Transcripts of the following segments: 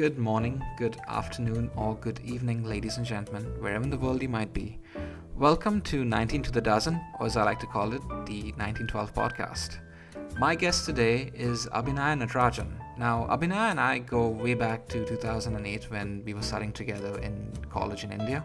Good morning, good afternoon, or good evening, ladies and gentlemen, wherever in the world you might be. Welcome to 19 to the Dozen, or as I like to call it, the 1912 podcast. My guest today is Abhinaya Natarajan. Now, Abhinaya and I go way back to 2008 when we were studying together in college in India.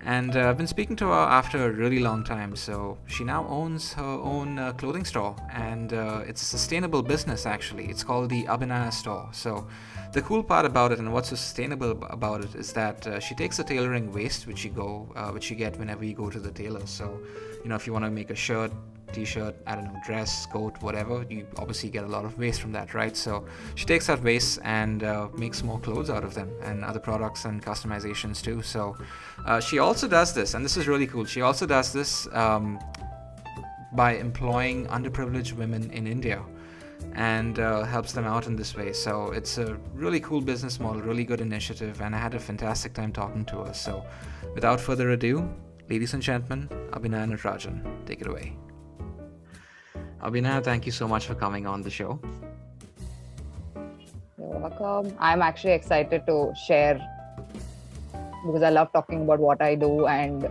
And I've been speaking to her after a really long time. So she now owns her own clothing store, and it's a sustainable business actually. It's called the Abhinaya store. So the cool part about it and what's so sustainable about it is that she takes the tailoring waste which you get whenever you go to the tailor. So, if you want to make a shirt, t-shirt, I don't know, dress, coat, whatever, you obviously get a lot of waste from that, right? So she takes that waste and makes more clothes out of them and other products and customizations too. So she also does this, and this is really cool. She also does this by employing underprivileged women in India and helps them out in this way. So it's a really cool business model, really good initiative, and I had a fantastic time talking to her. So without further ado, ladies and gentlemen, Abhinaya Natarajan, take it away. Abhinaya, thank you so much for coming on the show. You're welcome. I'm actually excited to share because I love talking about what I do and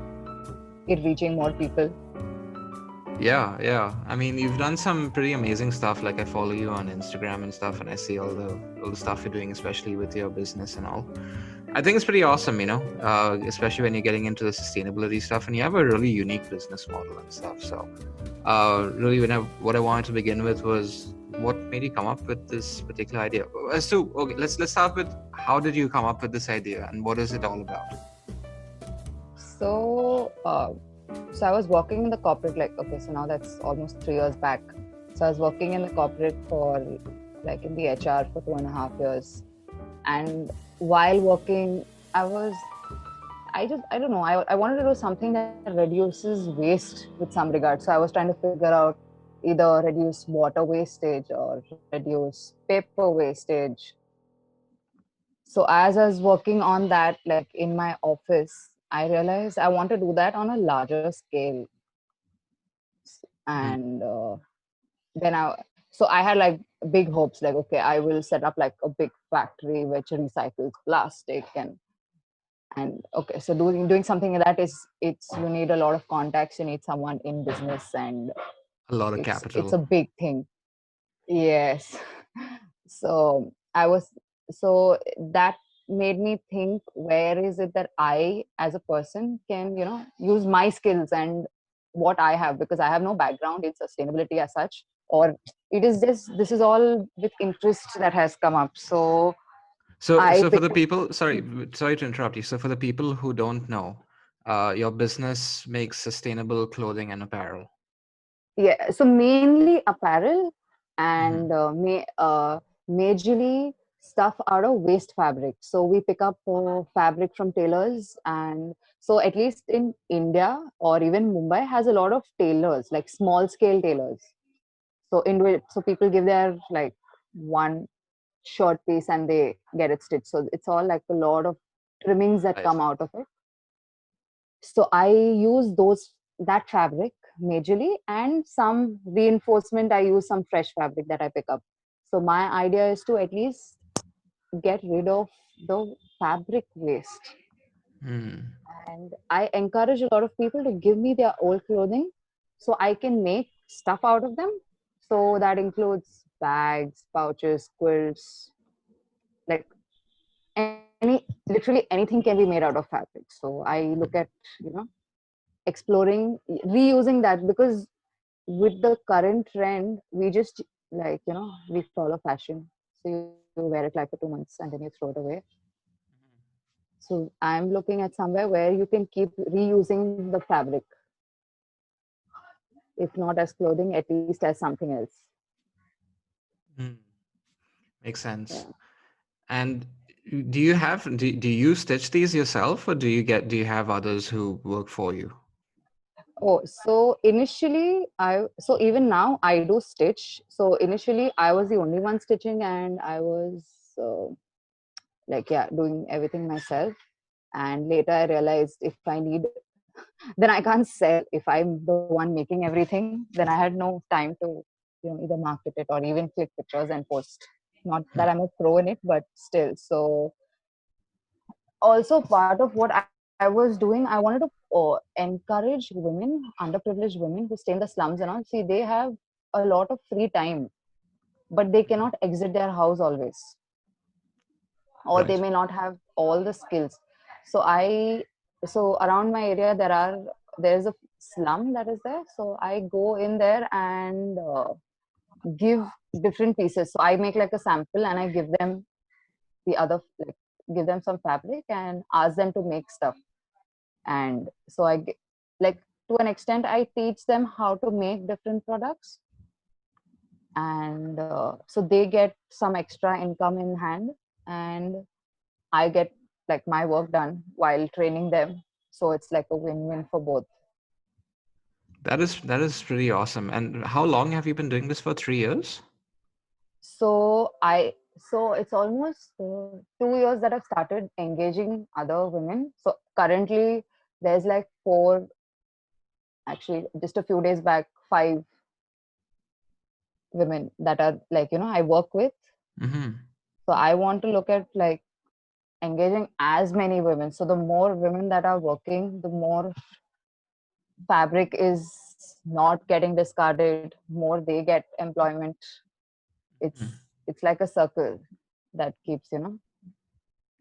it reaching more people. Yeah. I mean, you've done some pretty amazing stuff. Like I follow you on Instagram and stuff, and I see all the stuff you're doing, especially with your business and all. I think it's pretty awesome, especially when you're getting into the sustainability stuff, and you have a really unique business model and stuff. So, really, what I wanted to begin with was what made you come up with this particular idea. Let's start with how did you come up with this idea, and what is it all about? So I was working in the corporate, so now that's almost 3 years back. So I was working in the corporate for in the HR for 2.5 years. And while working, I don't know, I wanted to do something that reduces waste with some regard. So I was trying to figure out either reduce water wastage or reduce paper wastage. So as I was working on that, in my office, I realized I want to do that on a larger scale. And then I had big hopes, okay, I will set up a big factory which recycles plastic and okay, so doing something like that you need a lot of contacts, you need someone in business, and a lot of capital. It's a big thing. Yes. So that made me think, where is it that I as a person can use my skills and what I have, because I have no background in sustainability as such, or it is just, this is all with interest that has come up. So for the people, sorry to interrupt you. So for the people who don't know, your business makes sustainable clothing and apparel. Yeah, so mainly apparel and majorly stuff out of waste fabric. So we pick up fabric from tailors, and so at least in India or even Mumbai has a lot of tailors, like small scale tailors. So so people give their one short piece and they get it stitched. So it's all a lot of trimmings that come out of it. So I use that fabric majorly, and some reinforcement. I use some fresh fabric that I pick up. So my idea is to at least get rid of the fabric waste. And I encourage a lot of people to give me their old clothing so I can make stuff out of them. So that includes bags, pouches, quilts, literally anything can be made out of fabric. So I look at exploring reusing that, because with the current trend we just we follow fashion, so you wear it for 2 months and then you throw it away. So I'm looking at somewhere where you can keep reusing the fabric, if not as clothing, at least as something else. Makes sense. Yeah. And do you stitch these yourself, or do you have others who work for you? Oh, so initially so even now I do stitch. So initially I was the only one stitching, and I was doing everything myself. And later I realized, if I need then I can't sell. If I'm the one making everything, then I had no time to either market it or even click pictures and post Not Hmm. that I'm a pro in it, but still. So also part of what I was doing, I wanted to encourage women, underprivileged women who stay in the slums and all. See, they have a lot of free time, but they cannot exit their house always, or they Right. may not have all the skills. So so around my area there's a slum that is there. So I go in there and give different pieces. So I make like a sample and I give them the other, like, give them some fabric and ask them to make stuff. And so like, to an extent, I teach them how to make different products. And so they get some extra income in hand, and I get like my work done while training them. So it's like a win-win for both. That is pretty awesome. And how long have you been doing this for? 3 years? So so it's almost 2 years that I've started engaging other women. So currently there's like four, actually just a few days back, five women that are like, I work with. Mm-hmm. So I want to look at like engaging as many women. So the more women that are working, the more fabric is not getting discarded, more they get employment. It's like a circle that keeps,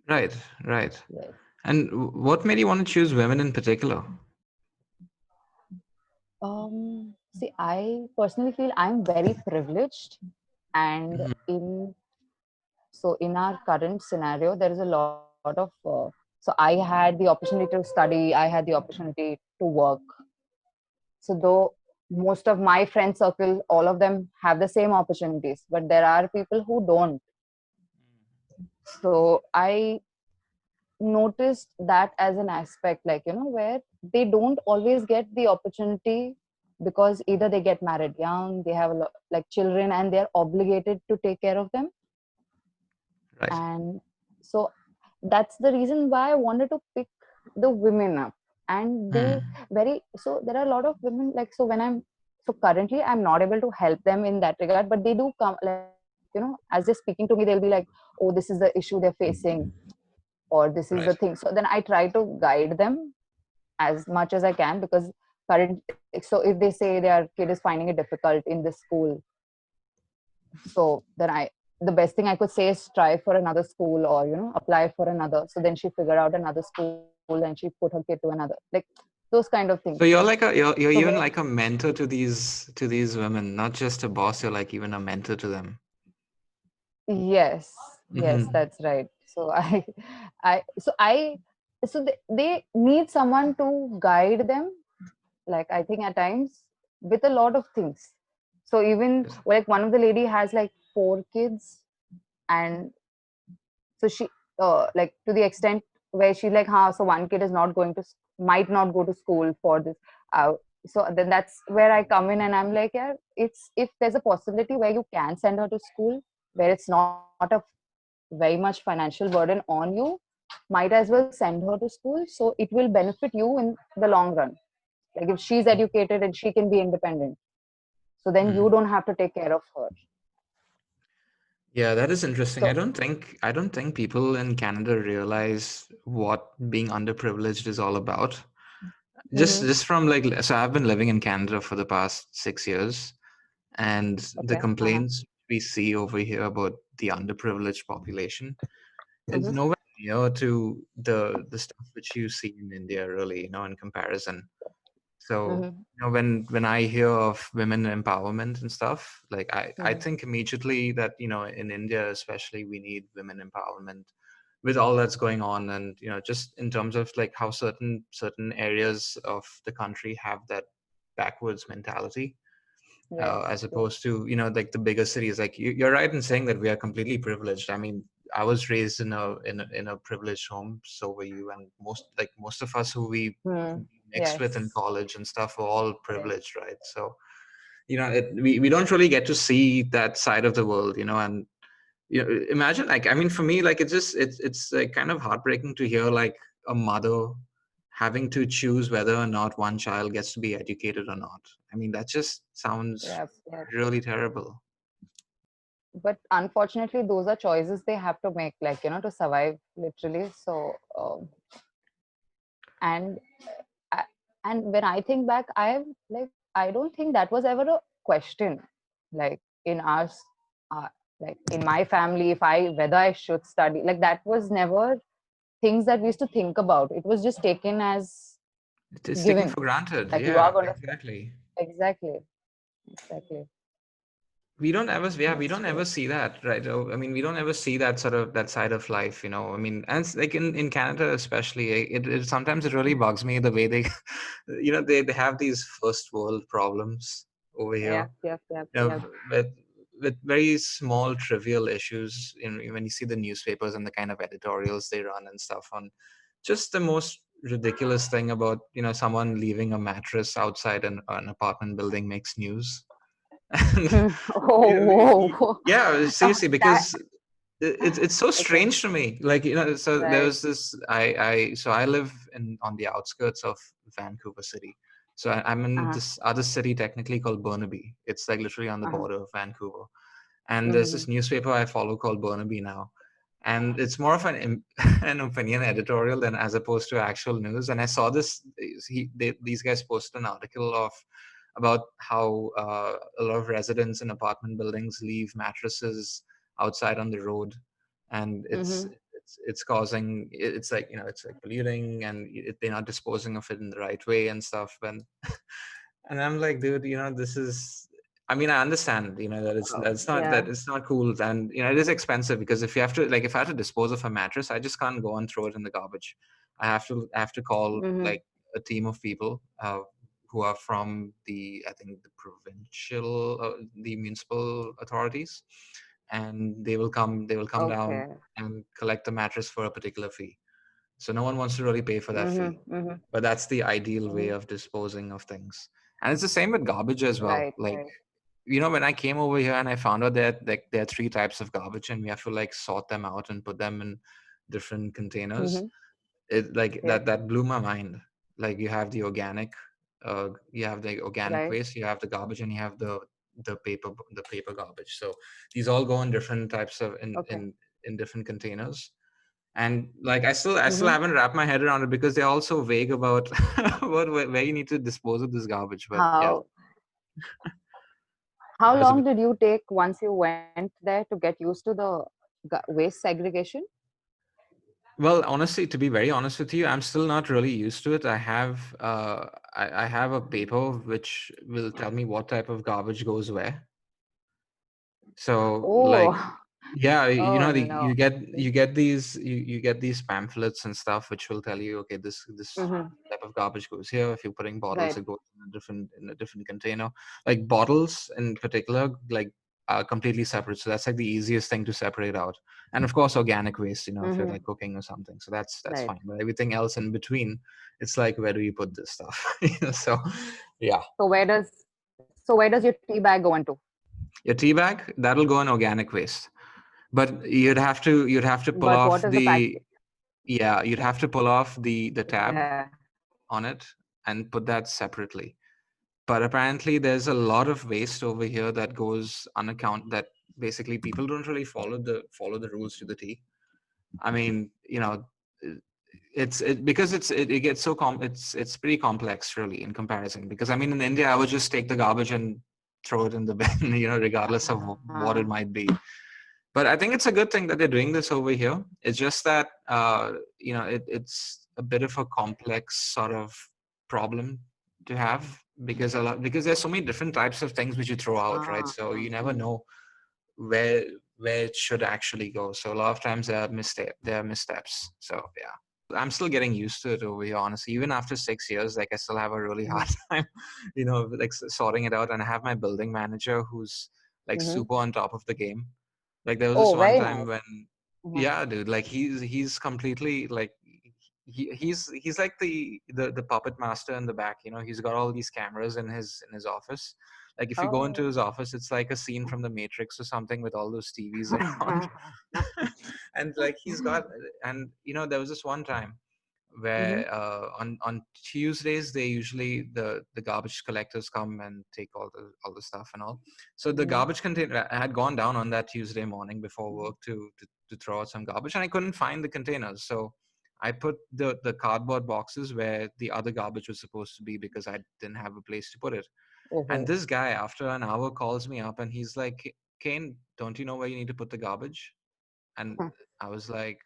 Right, right. yes. And what made you want to choose women in particular? See, I personally feel I'm very privileged, and Mhm. in our current scenario, there is a lot of. So I had the opportunity to study, I had the opportunity to work. So though most of my friend circle, all of them have the same opportunities, but there are people who don't. So I noticed that as an aspect, like, where they don't always get the opportunity, because either they get married young, they have like children, and they're obligated to take care of them. Right. And so that's the reason why I wanted to pick the women up. And they Hmm. very, so there are a lot of women, like, so when I'm, so currently I'm not able to help them in that regard, but they do come, like, as they're speaking to me, they'll be like, oh, this is the issue they're facing, or this is the Right. thing. So then I try to guide them as much as I can, because so if they say their kid is finding it difficult in this school, so then the best thing I could say is try for another school, or apply for another. So then she figured out another school and she put her kid to another, like those kind of things. So you're like a So you're where, even like a mentor to these women, not just a boss, you're like even a mentor to them. yes, yes, Hmm. that's right. So I so I so they need someone to guide them, like, I think at times, with a lot of things. So even Yes. like one of the lady has like four kids, and so she like, to the extent where she's like, so one kid is not going to might not go to school for this. uh, so then that's where I come in, and I'm like, yeah, it's, if there's a possibility where you can send her to school, where it's not a very much financial burden on you, might as well send her to school, so it will benefit you in the long run. Like, if she's educated and she can be independent, so then you Hmm. don't have to take care of her. Yeah, that is interesting. So I don't think people in Canada realize what being underprivileged is all about. mhm, Just from like, so I've been living in Canada for the past 6 years, and the okay, complaints we see over here about the underprivileged population is mhm, nowhere near to the stuff which you see in India, really, in comparison. So, mhm, when I hear of women empowerment and stuff, like I mhm, think immediately that, in India especially, we need women empowerment with all that's going on, and just in terms of like how certain areas of the country have that backwards mentality, yes, as yes. opposed to like the bigger cities. Like you're right in saying that we are completely privileged. I mean, I was raised in a privileged home, so were you, and most of us who we Hmm. mixed with in Yes. college and stuff were all Yes. privileged, right? So we don't really get to see that side of the world, and imagine, like, I mean, for me, like, it's like kind of heartbreaking to hear like a mother having to choose whether or not one child gets to be educated or not. I mean, that just sounds Yes. Yes. really terrible. but unfortunately, those are choices they have to make, like, to survive, literally. So, and I, and when I think back, I don't think that was ever a question, like in ours, uh, like in my family, if I whether I should study, like that was never things that we used to think about. It was just taken as It's taken given for granted. that you are Yeah, going to exactly. exactly, exactly. We That's don't ever true. see that, right? I mean, we don't ever see that sort of that side of life, you know. I mean, and it's like in Canada especially, it sometimes it really bugs me the way they, you know, they have these first world problems over here, Yep, yep, yep, you know, yep. with very small trivial issues. When you see the newspapers and the kind of editorials they run and stuff on, just the most ridiculous thing about, you know, someone leaving a mattress outside an apartment building makes news. And Oh, you know, whoa. yeah, seriously, That because it's so okay. strange to me. Like, you know, so there Right. was this. I live in on the outskirts of Vancouver City. So I'm in Uh-huh. this other city technically called Burnaby. It's like literally on the Uh-huh. border of Vancouver. And there's Mm-hmm. this newspaper I follow called Burnaby Now, and it's more of an opinion editorial than as opposed to actual news. And I saw this. These guys posted an article of about how a lot of residents in apartment buildings leave mattresses outside on the road, and Mm-hmm. it's causing it's like, you know, it's like polluting, and they're not disposing of it in the right way and stuff. And I'm like, dude, you know, this is. I mean, I understand, you know, that Yeah. it's not cool, and you know, it is expensive because if you have to, like, if I have to dispose of a mattress, I just can't go and throw it in the garbage. I have to call Mm-hmm. like a team of people who are from I think the municipal authorities, and they will come down Okay. and collect the mattress for a particular fee. So no one wants to really pay for that Mm-hmm. fee, Mm-hmm. but that's the ideal way Mm-hmm. of disposing of things. And it's the same with garbage as well. Right, Like, right. you know, when I came over here and I found out that like there are three types of garbage and we have to like sort them out and put them in different containers, Mm-hmm. it like Okay. that blew my mind. Like, you have the organic Right. waste, you have the garbage, and you have the paper garbage. So these all go in different types of Okay. in different containers. And like I still Mm-hmm. haven't wrapped my head around it because they're all so vague about about where you need to dispose of this garbage. But yeah, How that was a long bit. did you take once you went there to get used to the waste segregation? Well, honestly, to be very honest with you, I'm still not really used to it. I have a paper which will tell me what type of garbage goes where. So like, Oh, yeah, you oh know, no. you get these pamphlets and stuff which will tell you, okay, this Mm-hmm. type of garbage goes here. If you're putting bottles, Right. it goes in a different container. Like bottles in particular, like, are completely separate. So that's like the easiest thing to separate out. And of course, organic waste, you know, if you're Mm-hmm. like cooking or something. So that's Right. fine. But everything else in between, it's like, where do you put this stuff? You know, so yeah. So where does your tea bag go into? Your tea bag, that'll go in organic waste. But you'd have to pull But off what is the the package? yeah, you'd have to pull off the tab Yeah. on it and put that separately. But apparently there's a lot of waste over here that goes unaccount that basically people don't really follow the rules to the T. I mean, you know, because it gets so it's pretty complex really in comparison, because I mean, in India I would just take the garbage and throw it in the bin, you know, regardless of what it might be. But I think it's a good thing that they're doing this over here. It's just that you know, it's a bit of a complex sort of problem to have, because there's so many different types of things which you throw out, right? So you never know where it should actually go. So a lot of times there are missteps. So yeah. I'm still getting used to it over here, honestly. Even after 6 years, like, I still have a really hard Mm-hmm. time, you know, like sorting it out. And I have my building manager who's like Mm-hmm. super on top of the game. Like, there was this Oh, one very time nice. when, Mm-hmm. yeah, dude, like he's completely like he's like the puppet master in the back. You know, he's got all these cameras in his office. Like, if you go into Oh. his office, it's like a scene from The Matrix or something with all those TVs around. And like, and you know, there was this one time Mm-hmm. where on Tuesdays they usually the garbage collectors come and take all the stuff and all. So the Mm-hmm. garbage container, I had gone down on that Tuesday morning before work to throw out some garbage, and I couldn't find the containers. So I put the cardboard boxes where the other garbage was supposed to be because I didn't have a place to put it. And Oh. this guy, after an hour, calls me up and he's like, Kane, don't you know where you need to put the garbage? And I was like,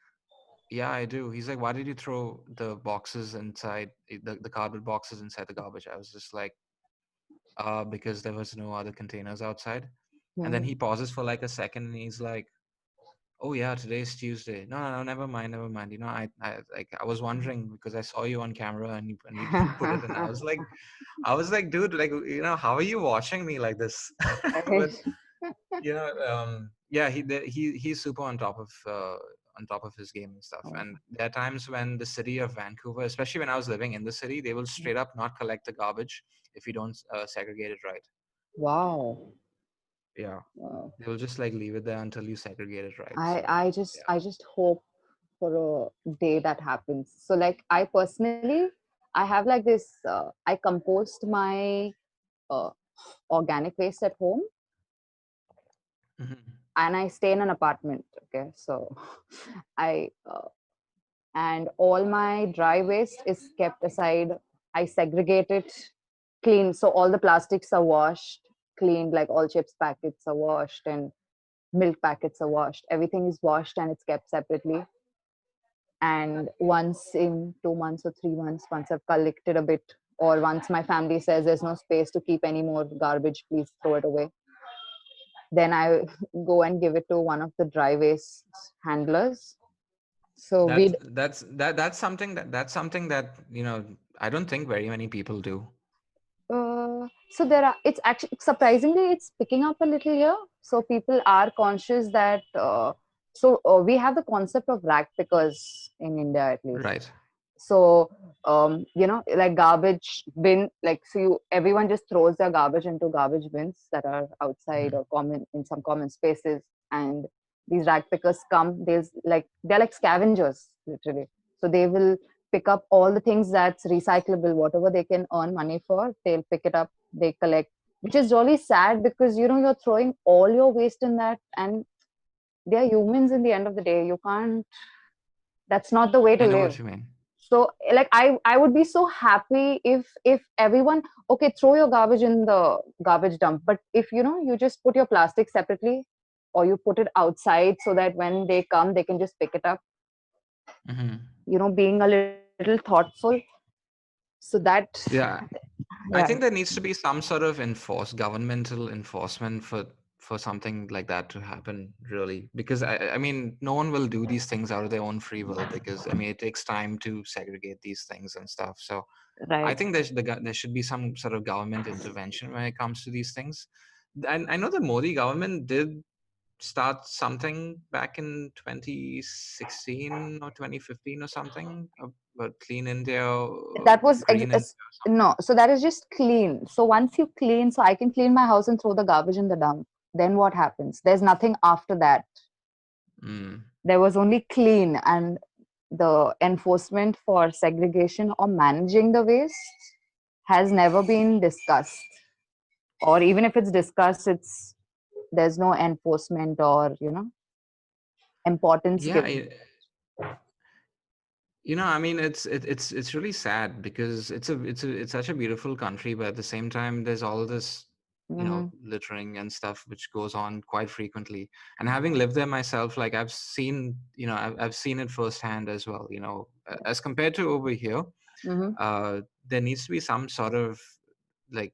yeah, I do. He's like, why did you throw the boxes inside the cardboard boxes inside the garbage? I was just like, because there was no other containers outside. And then Mm-hmm. he pauses for like a second and he's like, oh yeah, today's Tuesday. No, no, no, never mind, never mind. I was wondering because I saw you on camera and you didn't put it, and I was like, dude, like, how are you watching me like this? But Right. yeah, he's super on top of his game and stuff. Oh, And there are times when the city of Vancouver, especially when I was living in the city, they will straight up not collect the garbage if you don't segregate it right. wow. Yeah, Wow. they will just like leave it there until you segregate it right. I So I just yeah. I just hope for a day that happens. So like I personally, I have like this. I compost my uh, organic waste at home, Mhm. and I stay in an apartment. Okay, so I and all my dry waste is kept aside. I segregate it, clean. So all the plastics are washed, cleaned. Like all chips packets are washed, and milk packets are washed. Everything is washed and it's kept separately. And once in 2 months or 3 months, once I've collected a bit, or once my family says there's no space to keep any more garbage, please throw it away, then I go and give it to one of the dry waste handlers. So we That's something that I don't think very many people do. so there are, it's actually surprisingly it's picking up a little here. So people are conscious that we have the concept of rag pickers in India at least. Right. So like garbage bin, like, so you everyone just throws their garbage into garbage bins that are outside Mhm. or common in some common spaces, and these rag pickers come, they're like scavengers literally. So they will pick up all the things that's recyclable, whatever they can earn money for, they'll pick it up, they collect, which is really sad because you're throwing all your waste in that, and they're humans in the end of the day. You can't, that's not the way to I know live. what you mean. So like I would be so happy if everyone, okay, throw your garbage in the garbage dump, but if you just put your plastic separately, or you put it outside so that when they come they can just pick it up, Hmm. being a little thoughtful. So that, Yeah, I yeah. think there needs to be some sort of governmental enforcement for something like that to happen, really, because I mean, no one will do these things out of their own free will, because I mean, it takes time to segregate these things and stuff. So I Right. think there should be some sort of government intervention when it comes to these things. And I know the Modi government did start something back in 2016 or 2015 or something about clean India, That was green India or something. no, so that is just clean. So once you clean, so I can clean my house and throw the garbage in the dump, then what happens? There's nothing after that. Mm. There was only clean, and the enforcement for segregation or managing the waste has never been discussed, or even if it's discussed, there's no enforcement or importance Yeah, given. I mean, it's really sad because it's such a beautiful country, but at the same time, there's all this, Mm-hmm. littering and stuff which goes on quite frequently. And having lived there myself, like I've seen, I've seen it firsthand as well. As compared to over here, Mm-hmm. there needs to be some sort of like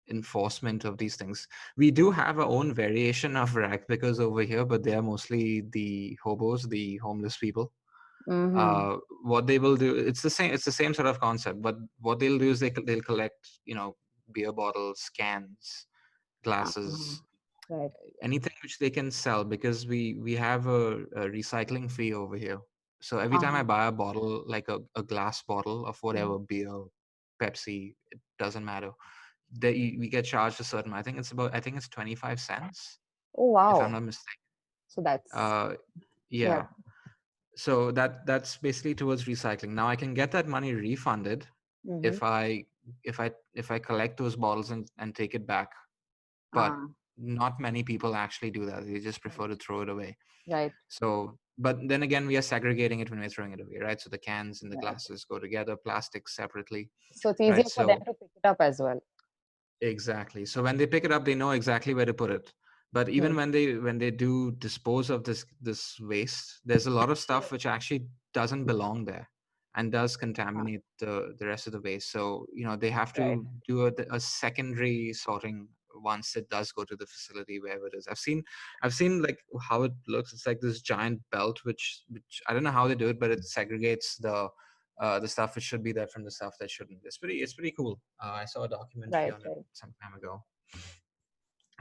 enforcement of these things. We do have our own variation of rag pickers over here, but they are mostly the hobos, the homeless people. Mm-hmm. uh, what they will do, it's the same sort of concept, but what they'll do is they'll collect beer bottles, cans, Uh-huh. glasses, Right. anything which they can sell, because we have a recycling fee over here. So every time I Uh-huh. buy a bottle, like a glass bottle of Mhm. whatever beer, Pepsi, it doesn't matter, we get charged a certain, I think it's 25 cents, Oh if I'm wow. not mistaken. So that's, uh yeah. yeah. So that's basically towards recycling. Now I can get that money refunded Mm-hmm. if I collect those bottles and take it back. But Ah, not many people actually do that. They just right. prefer to throw it away. Right. So, but then again, we are segregating it when we're throwing it away, right? So the cans and the Right. glasses go together, plastics separately, So it's right? easier for them So to pick it up as well. exactly. So when they pick it up, they know exactly where to put it. But even Hmm. when they do dispose of this waste, there's a lot of stuff which actually doesn't belong there and does Ah, contaminate the rest of the waste. So they have right. to do a secondary sorting once it does go to the facility wherever it is. I've seen like how it looks. It's like this giant belt which I don't know how they do it, but it segregates the stuff which should be there from the stuff that shouldn't. It's pretty cool. I saw a documentary Right. on it Right. some time ago.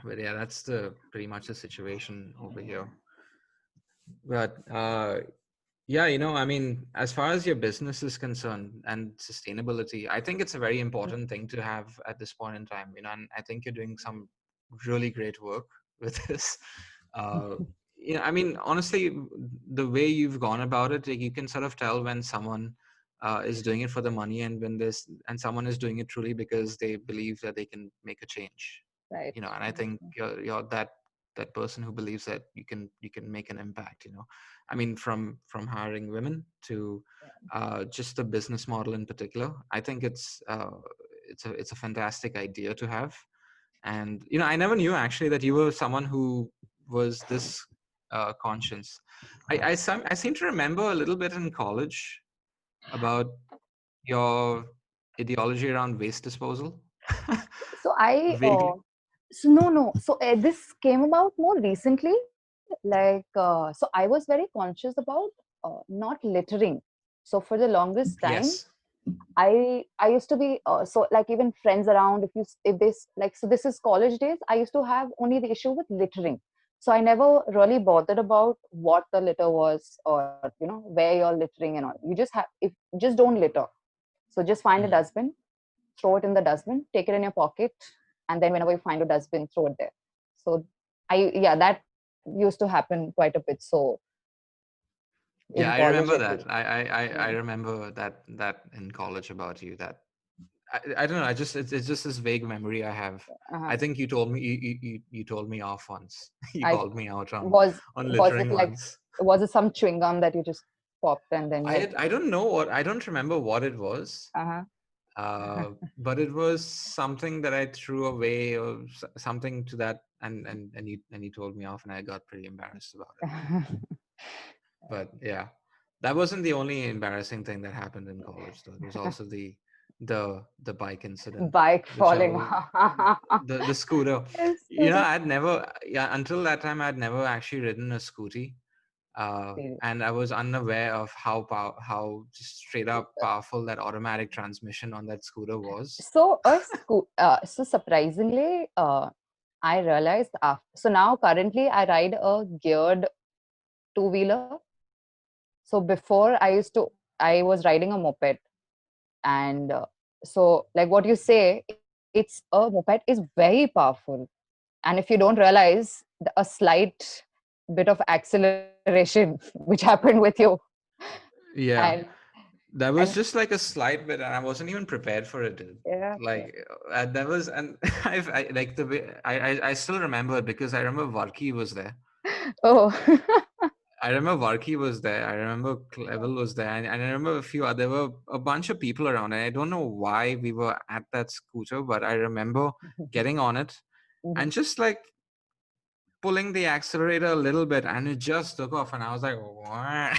But yeah, that's the pretty much the situation over here. But yeah, I mean, as far as your business is concerned and sustainability, I think it's a very important thing to have at this point in time. And I think you're doing some really great work with this. Uh, I mean, honestly, the way you've gone about it, like, you can sort of tell when someone is doing it for the money, and when this and someone is doing it truly because they believe that they can make a change. Right. And I think you're that person who believes that you can make an impact. I mean, from hiring women to just the business model in particular. I think it's a fantastic idea to have. And I never knew actually that you were someone who was this conscious. I seem to remember a little bit in college about your ideology around waste disposal. So I Vaguely. so no. So this came about more recently. So I was very conscious about not littering. So for the longest time, Yes. I used to be so like even friends around. If this like so this is college days. I used to have only the issue with littering. So I never really bothered about what the litter was, or where you're littering and all. You just have if just don't litter. So just find a Mhm. dustbin, throw it in the dustbin, take it in your pocket, and then whenever you find a dustbin, throw it there. So that used to happen quite a bit. So in Yeah, I college remember at least. that. I Yeah. remember that in college about you. That I don't know. It's just this vague memory I have. Uh-huh. I think you told me you told me off once. You I called me out on was on was it littering like once. was it some chewing gum that you just popped and then you I don't know I don't remember what it was. uh-huh. But it was something that I threw away or something to that, and you told me off, and I got pretty embarrassed about it. But yeah, that wasn't the only embarrassing thing that happened in college, though. There was also the bike incident, Bike which I falling was off. the scooter. It's so that I'd never, yeah, until that time I'd never actually ridden a scooty, and I was unaware of how just straight up powerful that automatic transmission on that scooter was. so surprisingly I realized after so now currently I ride a geared two-wheeler. So before I was riding a moped, and so like what you say, it's a moped is very powerful, and if you don't realize a slight bit of acceleration which happened with you, and Yeah, that and was just like a slight bit, and I wasn't even prepared for it, dude. yeah, yeah. Like that was, and I like the way I still remember it because I remember Varki was there. Oh. I remember Varki was there. I remember Clevel was there, and I remember a few other. There were a bunch of people around, and I don't know why we were at that scooter, but I remember getting on it Mhm. and just like pulling the accelerator a little bit, and it just took off, and I was like, "What?"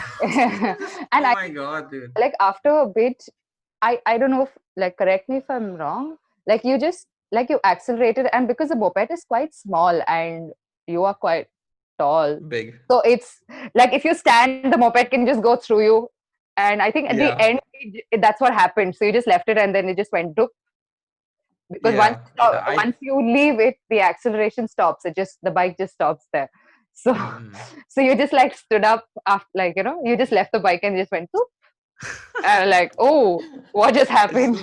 Just, And oh I my god, dude! like after a bit, I don't know if like correct me if I'm wrong, like you just like you accelerated, and because the moped is quite small and you are quite tall, Big, so it's like if you stand, the moped can just go through you. And I think at the yeah, end that's what happened, so you just left it and then it just went to because yeah. I once you leave it, the acceleration stops. The bike just stops there. So mm-mm. so you just like stood up after, like you just left the bike and just went to. Like, oh, what just happened?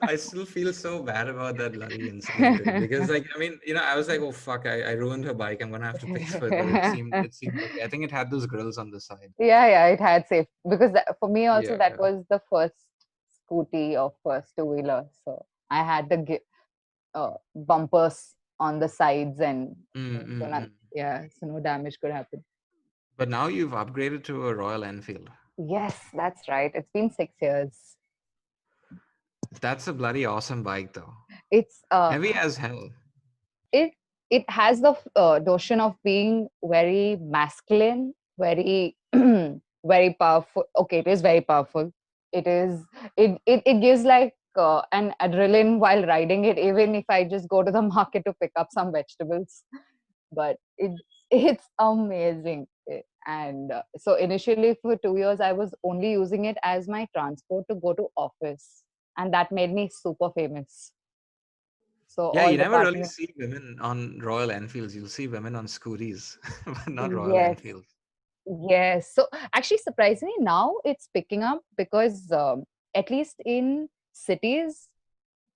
I still feel so bad about that bloody incident, dude. Because like I mean, I was like, oh fuck, I ruined her bike. I'm gonna have to pay for it. But it seemed okay. I think it had those grills on the side. Yeah, it had safe because for me also Yeah, that yeah. was the first scooty or first two-wheeler. So I had the bumpers on the sides, and so not, Mm-mm-mm. yeah, so no damage could happen. But now you've upgraded to a Royal Enfield. Yes, that's right. It's been 6 years. That's a bloody awesome bike, though. It's Heavy as hell. it it has the notion of being very masculine, very very powerful. Okay, it is very powerful. It is it gives like an adrenaline while riding it, even if I just go to the market to pick up some vegetables. But it's amazing. And so initially for 2 years I was only using it as my transport to go to office, and that made me super famous. So Yeah, you all never really department. see women on Royal Enfields. You'll see women on scooties, but not Royal Yes, Enfields. yes. So actually, surprisingly, now it's picking up because at least in cities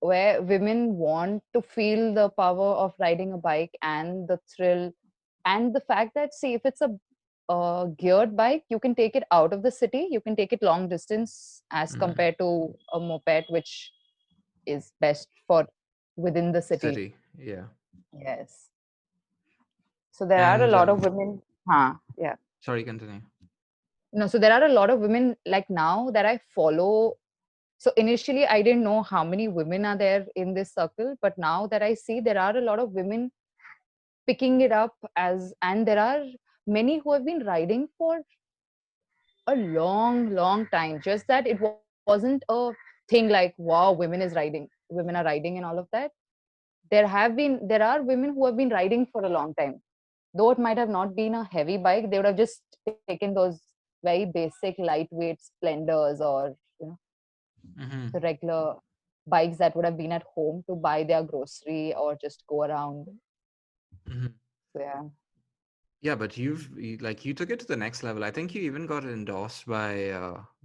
where women want to feel the power of riding a bike and the thrill, and the fact that, see, if it's a geared bike, you can take it out of the city, you can take it long distance as Mm. compared to a moped, which is best for within the city. City, yeah. Yes. So there are a And lot of women. Huh, yeah. sorry, continue. No, so there are a lot of women like now that I follow. So initially, I didn't know how many women are there in this circle, but now that I see, there are a lot of women picking it up as, and there are many who have been riding for a long, long time. Just that it wasn't a thing like, wow, women are riding and all of that. There are women who have been riding for a long time. Though it might have not been a heavy bike, they would have just taken those very basic, lightweight splendors, or Hmm. the regular bikes that would have been at home to buy their grocery or just go around. Hmm. So yeah. Yeah, but like you took it to the next level. I think you even got endorsed by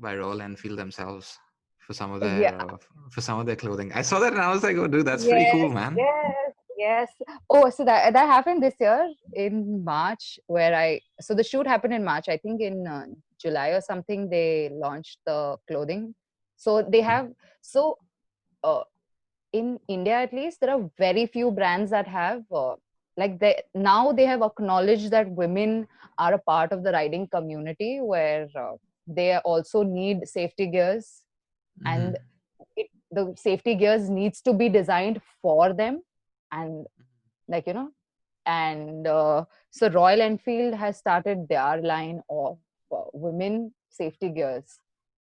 Royal Enfield themselves for some of Yeah. their for some of their clothing. I saw that and I was like, oh, dude, that's pretty Yes, cool, man. yes, yes. Oh, so that happened this year in March, where so the shoot happened in March. I think in July or something they launched the clothing. So they Mm. have so uh, in India at least, there are very few brands that have like they now they have acknowledged that women are a part of the riding community, where they also need safety gears, and Hmm. the safety gears needs to be designed for them, and like and so Royal Enfield has started their line of women safety gears,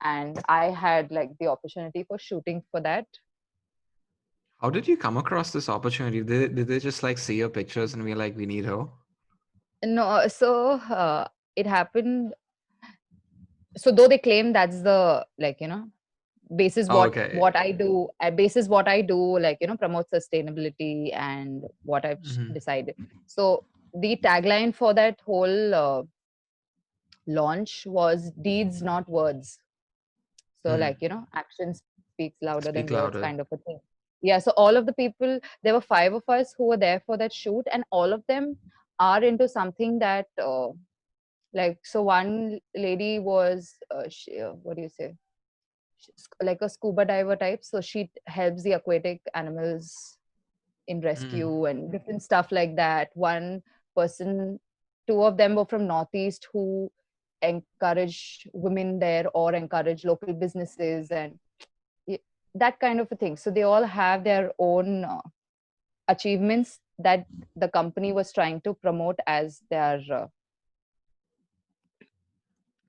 and I had like the opportunity for shooting for that. How did you come across this opportunity? Did they just like see your pictures and be like, we need her? No, so it happened. So though they claim that's the basis Oh, okay. basis what I do, like promote sustainability and what I've Hmm. decided. So the tagline for that whole launch was deeds, not words. So Mm. action speaks louder than Speak words, kind of louder. a thing. Yeah. So all of the people, there were five of us who were there for that shoot, and all of them are into something that like, so one lady was what do you say, like a scuba diver type, so she helps the aquatic animals in Mm. rescue and different stuff like that. One person, two of them were from Northeast, who encourage women there or encourage local businesses, and that kind of a thing. So they all have their own achievements that the company was trying to promote as their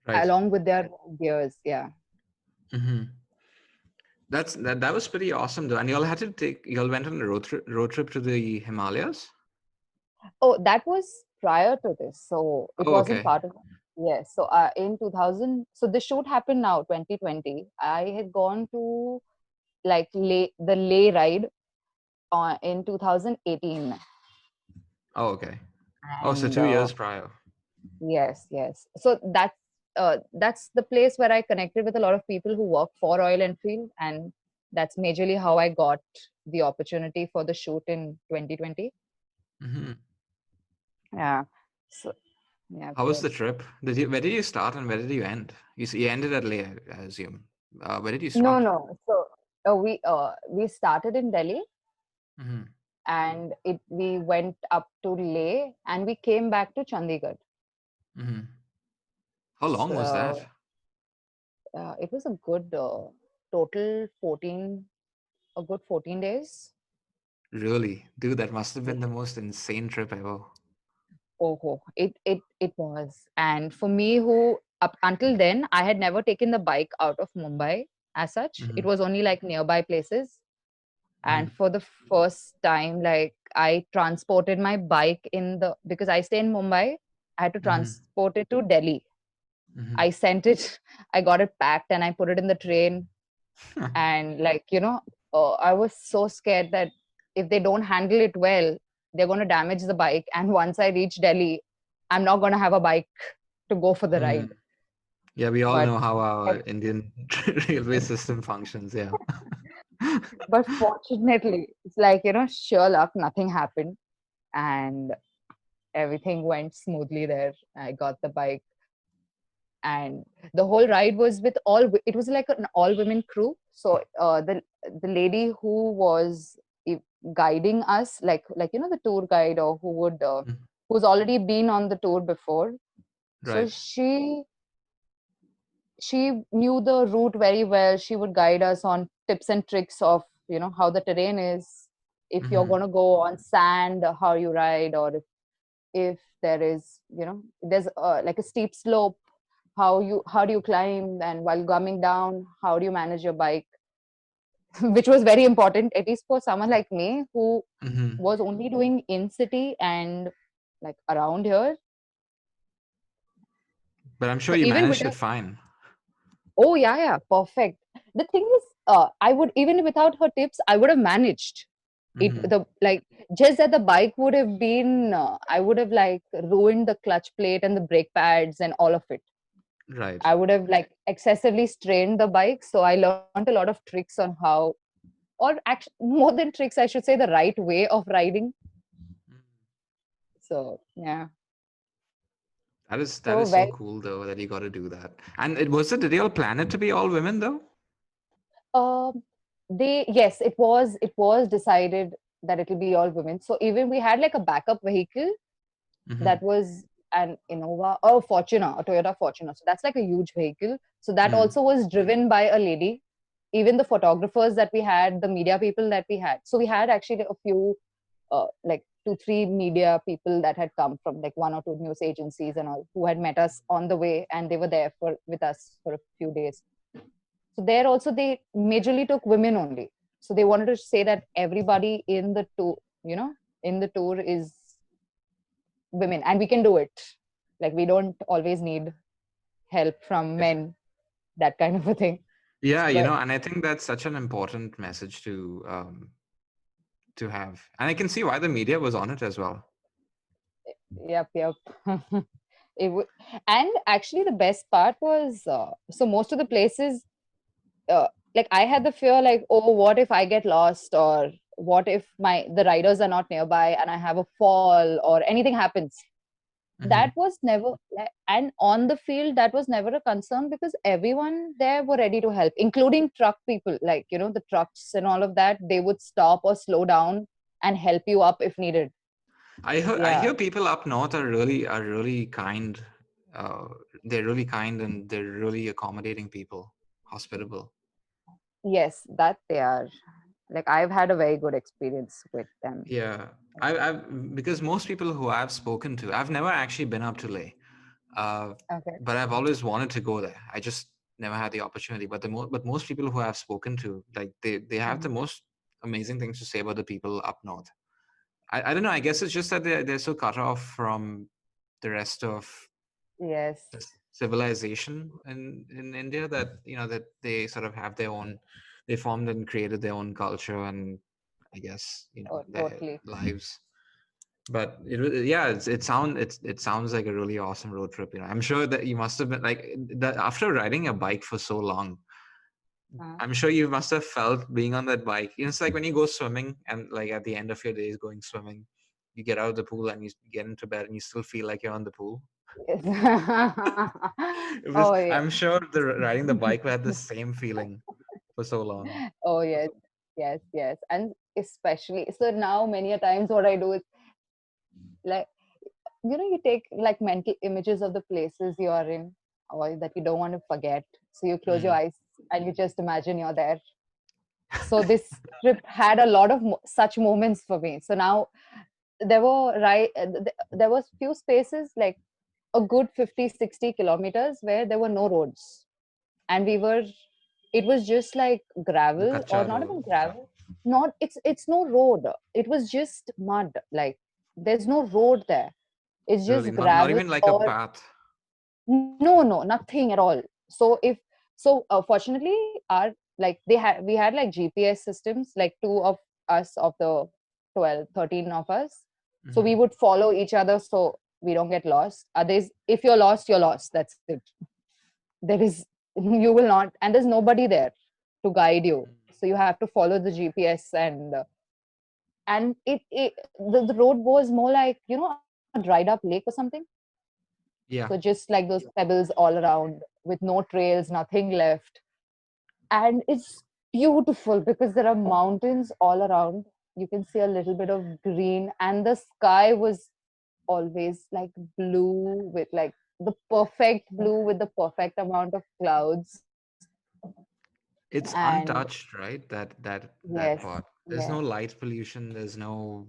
Right. along with their gears. Yeah. Hmm. That was pretty awesome though. And y'all went on a road trip to the Himalayas? Oh, that was prior to this, so it Oh, wasn't okay. part of. Yes, so in 2000, so the shoot happened now 2020. I had gone to like the Leh ride in 2018, Oh, okay. Oh, so and 2 years prior. yes, yes. So that's that's the place where I connected with a lot of people who work for Royal Enfield, and that's majorly how I got the opportunity for the shoot in 2020. Hmm. Yeah. So yeah, How was yep. the trip? Where did you start and where did you end? You ended at Leh, I assume. Where did you No, start? no. So we started in Delhi, Hmm. and it we went up to Leh, and we came back to Chandigarh. Hmm. How long was that? So it was a good total 14, a good 14 days. Really? Dude, that must have Yeah. been the most insane trip ever. Oh, it was. And for me, who up until then I had never taken the bike out of Mumbai as such. It Hmm. was only like nearby places. Hmm. And for the first time, like I transported my bike in the because I stay in Mumbai, I had to Hmm. transport it to Delhi. Hmm. I sent it, I got it packed and I put it in the train. And like, I was so scared that if they don't handle it well, they're going to damage the bike. And once I reach Delhi, I'm not going to have a bike to go for the Hmm. ride. Yeah, we all But know how our like, Indian railway system functions. Yeah. but fortunately, it's like, sure luck, nothing happened. And everything went smoothly there. I got the bike, and the whole ride was with it was like an all women crew. So the lady who was guiding us, like the tour guide, or who would Mm. who's already been on the tour before. So Right. she knew the route very well. She would guide us on tips and tricks of how the terrain is, if you're Hmm. going to go on sand, how you ride, or if there is there's like a steep slope, how do you climb, and while coming down, how do you manage your bike, which was very important, at least for someone like me who Hmm. was only doing in city and like around here. But I'm sure So you even managed it without fine. Oh yeah, perfect. The thing is, I would, even without her tips, I would have managed it. Hmm. The like Just that the bike would have been, I would have like ruined the clutch plate and the brake pads and all of it. Right. I would have like excessively strained the bike. So I learned a lot of tricks on how, or actually more than tricks, I should say the right way of riding. Mm. So yeah. That So is so very, cool though that you got to do that. And did you all plan it to be all women though? um, yes, it was decided that it'll be all women. So even we had like a backup vehicle that Hmm. was an Innova or Fortuner, a Toyota Fortuner. So that's like a huge vehicle. So that Mm. also was driven by a lady. Even the photographers that we had, the media people that we had. So we had actually a few, like two, three media people that had come from like one or two news agencies and all, who had met us on the way, and they were there for with us for a few days. So there also they majorly took women only. So they wanted to say that everybody in the tour, in the tour is women, and we can do it. Like we don't always need help from Right. men, that kind of a thing. Yeah, But and I think that's such an important message to have. And I can see why the media was on it as well. yep, yep. it w- and actually the best part was, so most of the places, uh, like I had the fear, like, oh, what if I get lost, or what if the riders are not nearby and I have a fall or anything happens. That Hmm. was never and on the field that was never a concern, because everyone there were ready to help, including truck people, like the trucks and all of that. They would stop or slow down and help you up if needed. I Yeah. hear people up north are really kind. Uh, they're really kind and they're really accommodating people, hospitable. Yes, that they are. Like I've had a very good experience with them. Yeah, I've because most people who I've spoken to, I've never actually been up to Leh, uh, Okay. but I've always wanted to go there. I just never had the opportunity. But most people who I've spoken to, like they have the Mhm. most amazing things to say about the people up north. I don't know. I guess it's just that they're so cut off from the rest of Yes. the civilization in India that that they sort of have their own. They formed and created their own culture and I guess Oh, their totally. lives. But yeah, it sounds like a really awesome road trip. I'm sure that you must have been like that after riding a bike for so long. I'm sure you must have felt being on that bike. It's like when you go swimming and like at the end of your days going swimming, you get out of the pool and you get into bed and you still feel like you're on the pool. Yes. It was. Oh yeah. I'm sure the riding the bike had the same feeling for so long. Oh yes. Yes, yes. And especially so now many a times what I do is like you take like mental images of the places you are in or that you don't want to forget. So you close your Mm. eyes and you just imagine you're there. So this trip had a lot of such moments for me. So now there were there was few spaces like a good 50-60 kilometers where there were no roads, and it was just like The gravel, or kacha not even road. gravel, not it's no road, it was just mud, like there's no road there, it's Really, just not gravel even like a or path. no, nothing at all. So if so fortunately our like we had like GPS systems, like two of us of the 12, 13 of us, so we Hmm. would follow each other so we don't get lost. Others, if you're lost, you're lost, that's it. There is you will not, and there's nobody there to guide you, so you have to follow the GPS. And the road was more like a dried up lake or something. So Yeah, just like those pebbles all around with no trails, nothing left. And it's beautiful because there are mountains all around. You can see a little bit of green, and the sky was always like blue with like the perfect blue with the perfect amount of clouds. it's And untouched, right? That yes, part. There's yes, no light pollution. There's no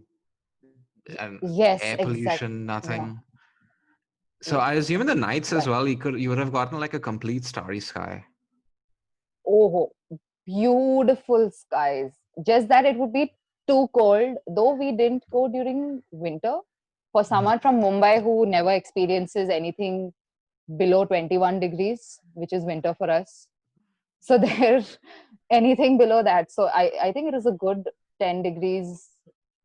yes, air exactly. pollution. Yeah, Nothing. So yeah, I assume in the nights as right. well, you would have gotten like a complete starry sky. Oh, beautiful skies. Just that it would be too cold, though we didn't go during winter. For Mhm. someone from Mumbai who never experiences anything below 21 degrees, which is winter for us. So there, anything below that. So I think it was a good 10 degrees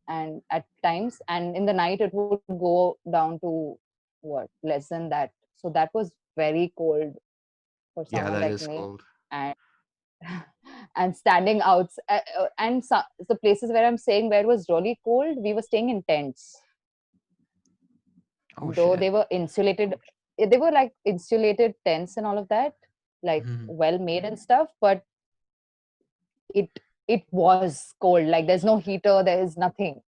and at times. And in the night, it would go down to what, less than that. So that was very cold for Yeah, someone that like is me. cold. And and standing out and the places where I'm staying where it was really cold, we were staying in tents, Oh though shit. they were insulated. They were like insulated tents and all of that, like Mhm. well made and stuff, but it it was cold, like there's no heater, there is nothing,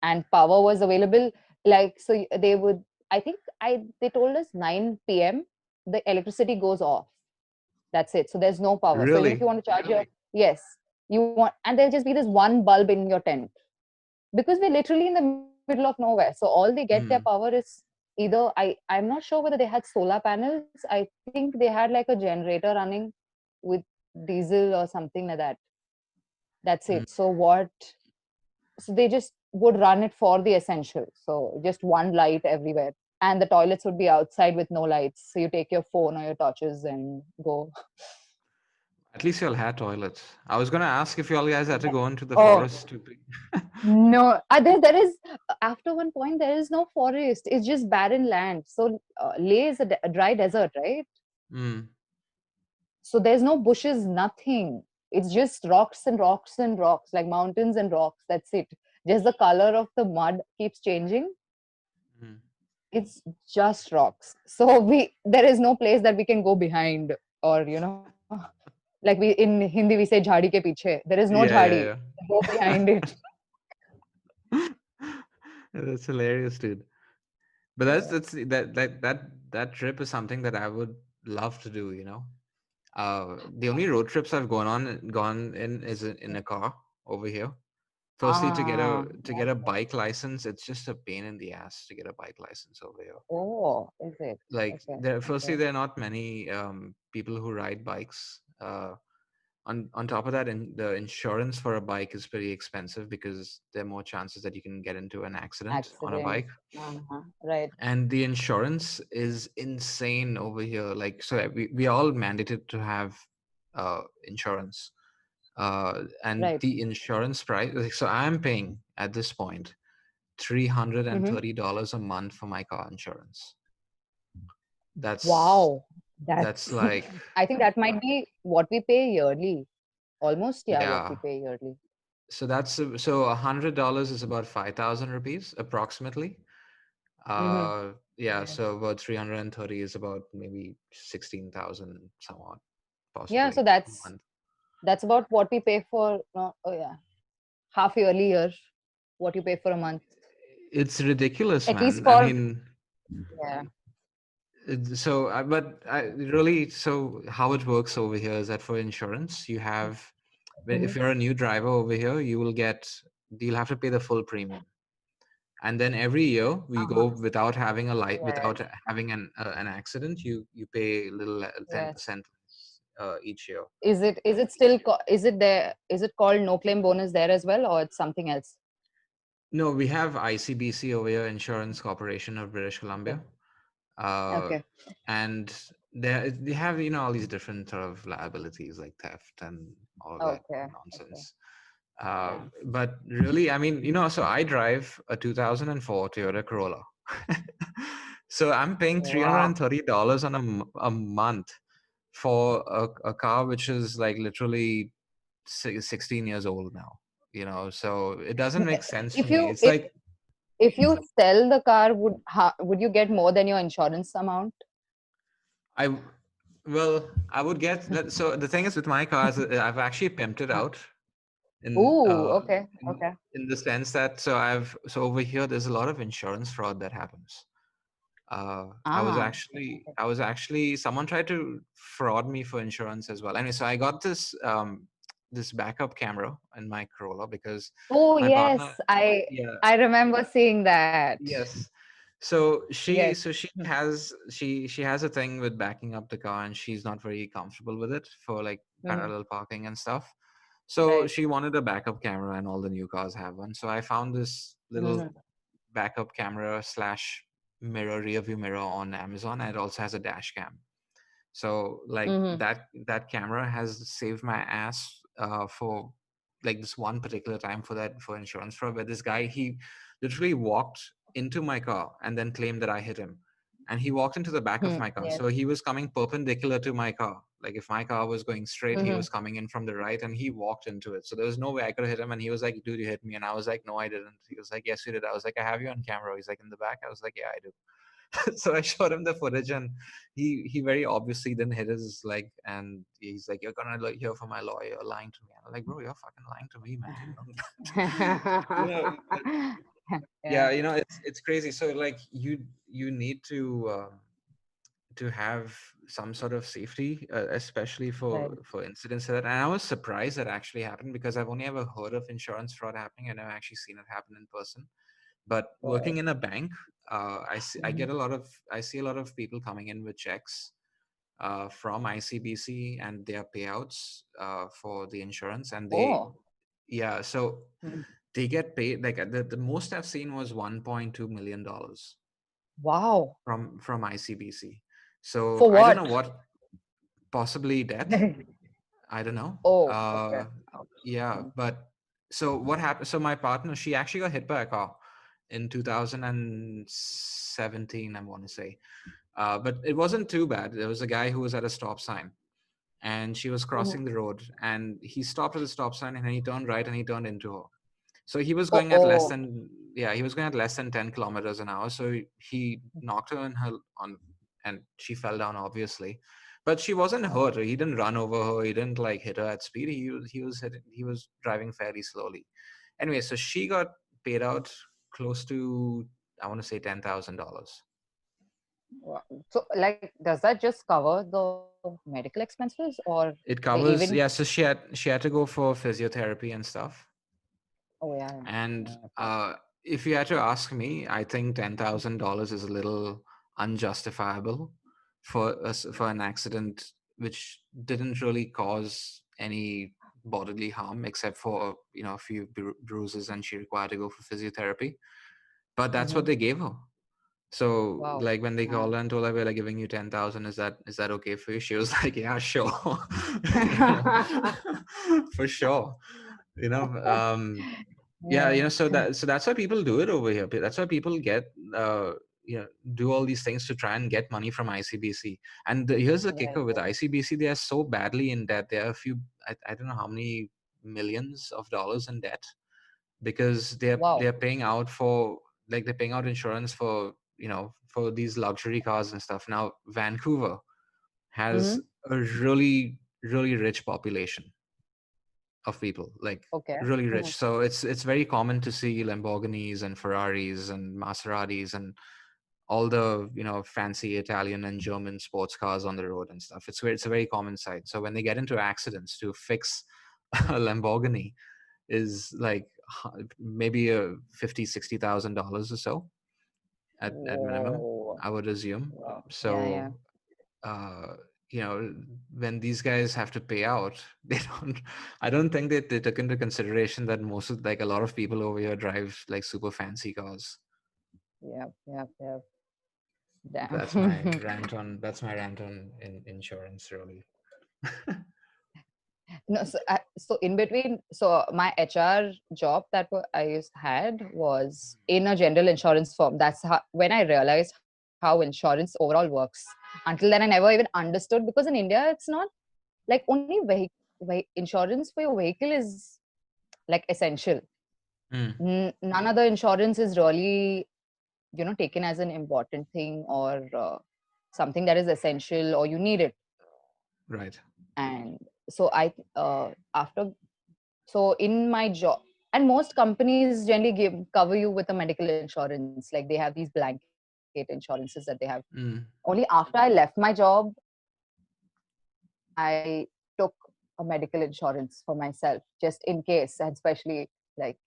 and power was available. Like so they would, I think I they told us 9 p.m. the electricity goes off. That's it. So there's no power. So even if Really? you want to charge your, yes, you want, and there'll just be this one bulb in your tent because we're literally in the middle of nowhere. So all they get their power Mm. is either I'm not sure whether they had solar panels. I think they had like a generator running with diesel or something like that. That's Mm. it. So they just would run it for the essential. So just one light everywhere. And the toilets would be outside with no lights. So you take your phone or your torches and go. At least y'all had toilets. I was gonna ask if y'all guys had to go into the Oh, forest to be. no, there is, after one point, there is no forest. It's just barren land. So, Leh is a dry desert, right? Mm. So, there's no bushes, nothing. It's just rocks and rocks and rocks, like mountains and rocks. That's it. Just the color of the mud keeps changing. Mm. It's just rocks. So, there is no place that we can go behind, or, like we in Hindi, we say jhadi ke piche. There is no Yeah, jhadi. yeah, Go behind it. yeah. That's hilarious, dude. But that trip is something that I would love to do. The only road trips I've gone in is in a car over here. Firstly, to get a bike license, it's just a pain in the ass to get a bike license over here. Oh, is it? Like Okay, firstly, okay. there are not many people who ride bikes. On top of that, the insurance for a bike is pretty expensive because there are more chances that you can get into an accident on a Accident. bike. Right, And the insurance is insane over here. Like, so we are all mandated to have insurance, and right. the insurance price, like, so I'm paying at this point Mm-hmm. $330 a month for my car insurance. That's Wow, that's that's like, I think that might be what we pay yearly. Almost, yeah, what we yeah. pay yearly. So so $100 is about 5,000 rupees approximately. Mm-hmm. Yeah, Yes. so about 330 is about maybe 16,000 somewhat, Yeah, so possibly a month. that's about what we pay for. No, oh yeah, half yearly year. What you pay for a month, It's ridiculous, at least man. I for mean, yeah. so, but I really, so how it works over here is that for insurance, you have, if Mm-hmm. you're a new driver over here, you'll have to pay the full premium. And then every year we Uh-huh. go without having a light, Right. without having an accident, you pay a little Yes. 10% each year. Is it there? Is it called no claim bonus there as well, or it's something else? No, we have ICBC over here, Insurance Corporation of British Okay. Columbia. uh, Okay. and they have, all these different sort of liabilities like theft and all of that Okay. Okay. nonsense. Yeah. But really, I mean, so I drive a 2004 Toyota Corolla. So I'm paying Wow. $330 on a month for a car which is like literally 16 years old now. So it doesn't make sense to If me. you It's like, if you sell the car, would you get more than your insurance amount? I well, I would get that. So the thing is with my cars, I've actually pimped it out in Ooh, uh okay, in, okay. in the sense that, so over here there's a lot of insurance fraud that happens. Ah, okay. I was actually someone tried to fraud me for insurance as well. Anyway, so I got this backup camera in my Corolla because Oh my partner, yes, yeah. I remember seeing that. Yes. So Yes. she Hmm. has she has a thing with backing up the car, and she's not very comfortable with it for like Hmm. parallel parking and stuff. So Right. she wanted a backup camera, and all the new cars have one. So I found this little Hmm. backup camera slash mirror, rear view mirror on Amazon, and it also has a dash cam. So like Hmm. that camera has saved my ass for like this one particular time for insurance fraud, where this guy, he literally walked into my car and then claimed that I hit him. And he walked into the back of my car. Yes. So he was coming perpendicular to my car. Like if my car was going straight, he Hmm. was coming in from the right and he walked into it. So there was no way I could hit him. And he was like, dude, you hit me. And I was like, no, I didn't. He was like, yes, you did. I was like, I have you on camera. He's like, in the back. I was like, yeah, I do. So I showed him the footage, and he very obviously didn't hit his leg, and he's like, "You're gonna like hear from my lawyer, you're lying to me." And I'm like, "Bro, you're fucking lying to me, man. You know, but yeah, Yeah. it's crazy. So like you need to have some sort of safety, especially Right. for incidents like that. And I was surprised that actually happened because I've only ever heard of insurance fraud happening. I never actually seen it happen in person. But Right. working in a bank, Mhm. I see a lot of people coming in with checks from ICBC and their payouts for the insurance, and Oh. yeah, so Mhm. they get paid like the most I've seen was $1.2 million Wow. from ICBC. So For I don't know what? what, possibly debt. I don't know. Oh, okay. Yeah, Mm. but so what happened? So my partner, she actually got hit by a car in 2017, I want to say. But it wasn't too bad. There was a guy who was at a stop sign, and she was Mhm. crossing the road, and he stopped at the stop sign, and he turned right, and he turned into her. So he was Oh, going at less oh. than, yeah, he was going at less than 10 kilometers an hour. So he knocked her in her on, and she fell down obviously, but she wasn't Oh. hurt. He didn't run over her. He didn't like hit her at speed. He was driving fairly slowly. Anyway, so she got paid out close to, I want to say, $10,000. Wow. So, like, does that just cover the medical expenses, or It even? covers, yeah. So she had to go for physiotherapy and stuff. Oh, yeah. And Yeah. Okay. if you had to ask me, I think $10,000 is a little unjustifiable for an accident which didn't really cause any bodily harm except for a few bruises, and she required to go for physiotherapy. But that's what Hmm. they gave her. So Wow. like when they Wow. called her and told her, we're like giving you 10,000, is that okay for you? She was like, yeah, sure. you know, for sure. You know, um, Yeah, Yeah. so that's why people do it over here. That's why people get uh do all these things to try and get money from ICBC. And here's the Right. kicker with ICBC: they are so badly in debt. There are a few, I don't know how many millions of dollars in debt, because they're Wow. paying out for, like, they're paying out insurance for, for these luxury cars and stuff. Now Vancouver has Mm-hmm. a really really rich population of people, like Okay. really Mm-hmm. rich. So it's very common to see Lamborghinis and Ferraris and Maseratis and all the, fancy Italian and German sports cars on the road and stuff. It's a very common sight. So when they get into accidents, to fix a Lamborghini is like maybe a 50 $60,000 or so at minimum, Whoa. I would assume. Wow. Yeah, yeah. So uh when these guys have to pay out, they don't I don't think that they took into consideration that most of, like, a lot of people over here drive like super fancy cars. Yep, yep, yep. That's my Damn. rant on insurance, really. No, so in between, so my HR job that had was in a general insurance firm. That's how, when I realized how insurance overall works. Until then, I never even understood, because in India, it's not like only insurance for your vehicle is like essential. Mm, None other insurance is really, taken as an important thing, or something that is essential or you need it. right. And so after, so in my job, and most companies generally cover you with a medical insurance, like they have these blanket insurances that they have. Only Mm, after I left my job, I took a medical insurance for myself, just in case, and especially like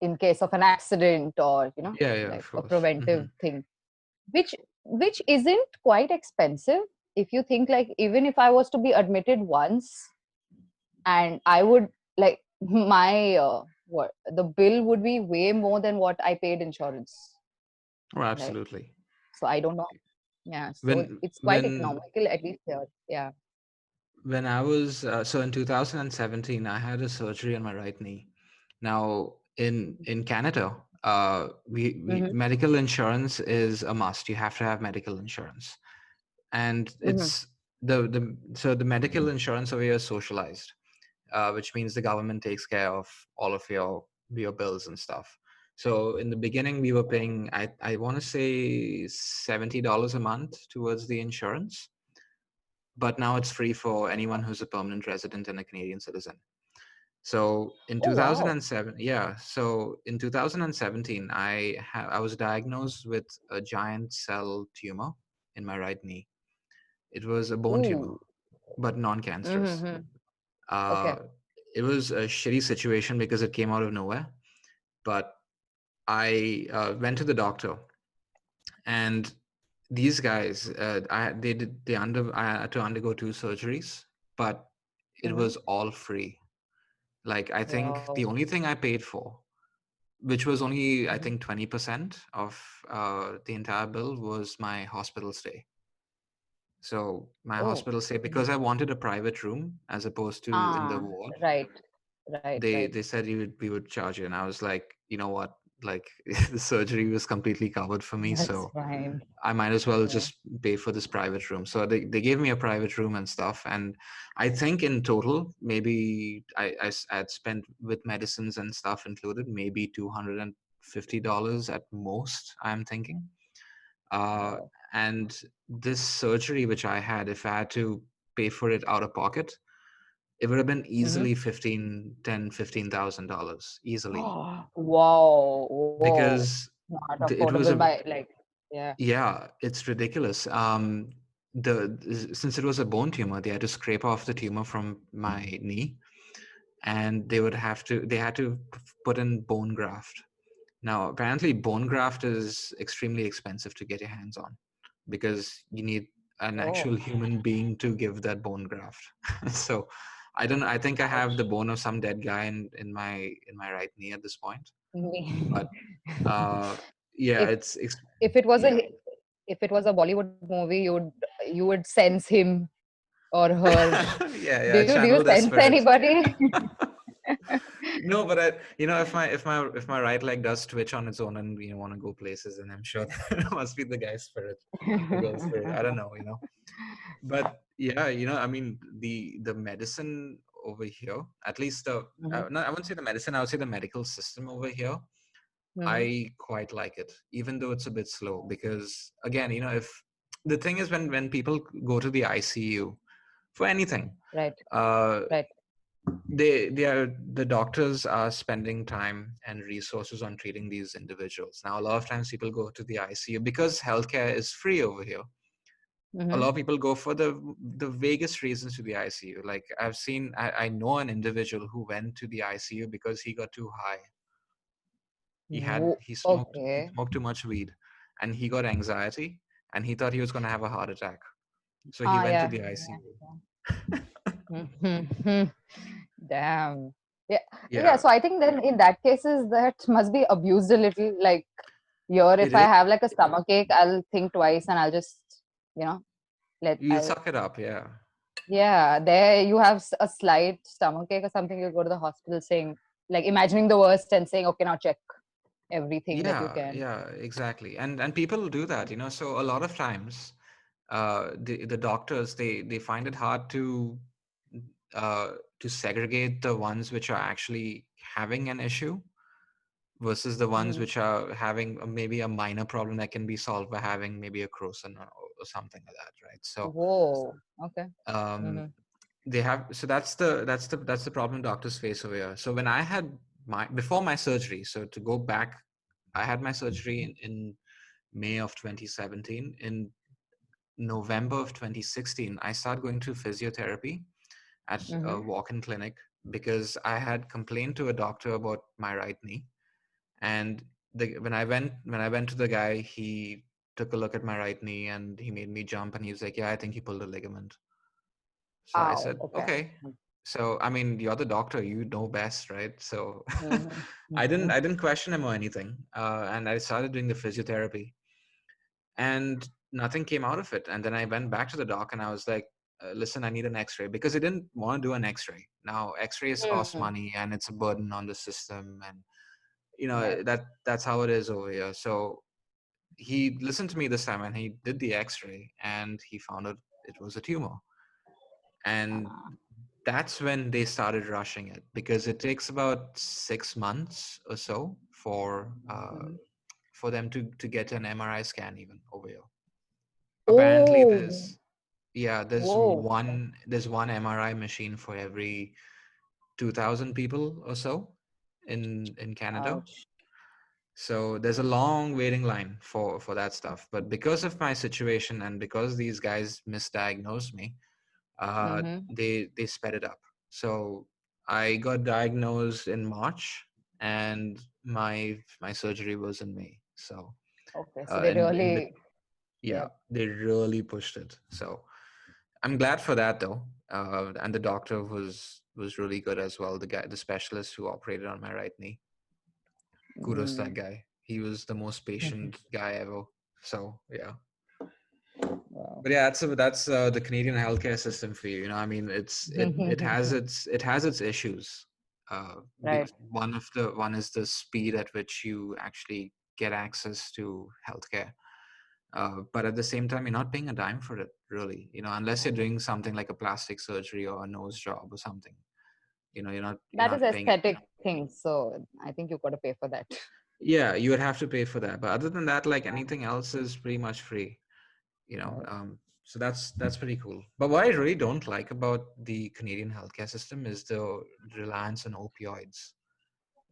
in case of an accident, or yeah, yeah, like of a course. preventive thing, which isn't quite expensive. If you think, like, even if I was to be admitted once, and I would, like, my what the bill would be way more than what I paid insurance, Oh, right? absolutely. So I don't know. Yeah, so when it's quite when economical, at least here. Yeah. when I was so in 2017, I had a surgery on my right knee. Now in Canada, we Mm-hmm. medical insurance is a must. You have to have medical insurance, and Mm-hmm. it's the medical insurance over here is socialized, which means the government takes care of all of your bills and stuff. So in the beginning, we were paying, I want to say, $70 a month towards the insurance, but now it's free for anyone who's a permanent resident and a Canadian citizen. So in Oh, wow. 2007, yeah. So in 2017, I was diagnosed with a giant cell tumor in my right knee. It was a bone tumor, Ooh. but non-cancerous. Mm-hmm. Uh, Okay. it was a shitty situation because it came out of nowhere. But I went to the doctor, and these guys, I had to undergo two surgeries, but it Mm-hmm. was all free. Like, I think Wow. the only thing I paid for, which was only, I Mm-hmm. think, 20% of the entire bill, was my hospital stay. So my Oh. hospital stay, Mm-hmm. because I wanted a private room as opposed to in the Ah, ward. right, right, right. They said we would charge you, and I was like, you know what, like, the surgery was completely covered for me, That's so fine. I might as well Yeah. just pay for this private room. So they gave me a private room and stuff. And I think in total, maybe I had spent, with medicines and stuff included, maybe $250 at most, I'm thinking. Uh, Wow. and this surgery, which I had, if I had to pay for it out of pocket, it would have been Mm-hmm. easily 15 $10 $15,000 easily, Wow. Whoa. because Not it was affordable a, by, like, yeah. yeah, it's ridiculous. Since it was a bone tumor, they had to scrape off the tumor from my knee, and they had to put in bone graft. Now, apparently, bone graft is extremely expensive to get your hands on, because you need an Oh, actual human being to give that bone graft. So, I don't know. I think I have the ouch. bone of some dead guy in my right knee at this point. But Me. uh, yeah, If if it was yeah. a if it was a Bollywood movie, you would sense him or her. Yeah, Do yeah. you Channel their sense spirits. anybody? No, but if my right leg does twitch on its own and want to go places, and I'm sure that must be the guy's spirit, the girl's spirit. I don't know. But yeah, I mean the medicine over here, at least Mhm, no, I wouldn't say the medicine. I would say the medical system over here. mhm. I quite like it, even though it's a bit slow. Because again, if the thing is when people go to the ICU for anything, Right, uh, right. the doctors are spending time and resources on treating these individuals. Now, a lot of times people go to the ICU because healthcare is free over here. A Mhm. lot of people go for the vaguest reasons to the ICU. Like I know an individual who went to the ICU because he got too high. He Okay. smoked too much weed, and he got anxiety, and he thought he was going to have a heart attack. So he went to Yeah. the ICU. Mhm. Damn. Yeah. Yeah. Yeah, So I think then in that cases that must be abused a little. Like here, it if I is. have like a stomach ache, I'll think twice and I'll just, you know, let You I'll suck it up. Yeah. yeah. There you have a slight stomach ache or something, you go to the hospital saying like imagining the worst and saying, okay, now check everything that you Yeah, can. yeah, exactly. And people do that. So a lot of times, the doctors they find it hard uh to segregate the ones which are actually having an issue versus the ones Mhm. which are having maybe a minor problem that can be solved by having maybe a croissant or something like that, right? So Whoa. Okay. um Mm-hmm. they have so that's the problem doctors face over here. So when I had my before my surgery, so to go back, I had my surgery in May of 2017. In November of 2016, I started going to physiotherapy at a Mm-hmm. walk-in clinic because I had complained to a doctor about my right knee. And when I went to the guy, he took a look at my right knee and he made me jump, and he was like, "Yeah, I think you pulled a ligament." So I Ow. said, Okay. "Okay." So I mean, you're the doctor, you know best, right? So Mm-hmm. I Mm-hmm. didn't I didn't question him or anything, and I started doing the physiotherapy, and nothing came out of it. And then I went back to the doc and I was like, "Listen, I need an X-ray," because he didn't want to do an X-ray. Now, X-rays cost Mm-hmm. money and it's a burden on the system, and Right. that's how it is over here. So he listened to me this time and he did the X-ray and he found out it was a tumor. And Uh, that's when they started rushing it, because it takes about 6 months or so mhm. for them to get an MRI scan even over here. Apparently, Oh, there's whoa. one MRI machine for every 2,000 people or so in Canada. Ouch. So there's a long waiting line for that stuff. But because of my situation and because these guys misdiagnosed me, Mm-hmm. they sped it up. So I got diagnosed in March, and my surgery was in May. So Okay. So they in really, yeah, yeah. they really pushed it. So I'm glad for that though. And the doctor was really good as well. The specialist who operated on my right knee. Kudos to Mm. that guy. He was the most patient guy ever. So yeah. Wow. But yeah, that's the Canadian healthcare system for you. I mean, it has its issues. Right. One is the speed at which you actually get access to healthcare. But at the same time, you're not paying a dime for it, really. Unless you're doing something like a plastic surgery or a nose job or something. You're That is not paying it. aesthetic thing. So I think you've got to pay for that. Yeah, you would have to pay for that. But other than that, like anything else is pretty much free. you know Right. um, so that's pretty cool. But what I really don't like about the Canadian healthcare system is the reliance on opioids.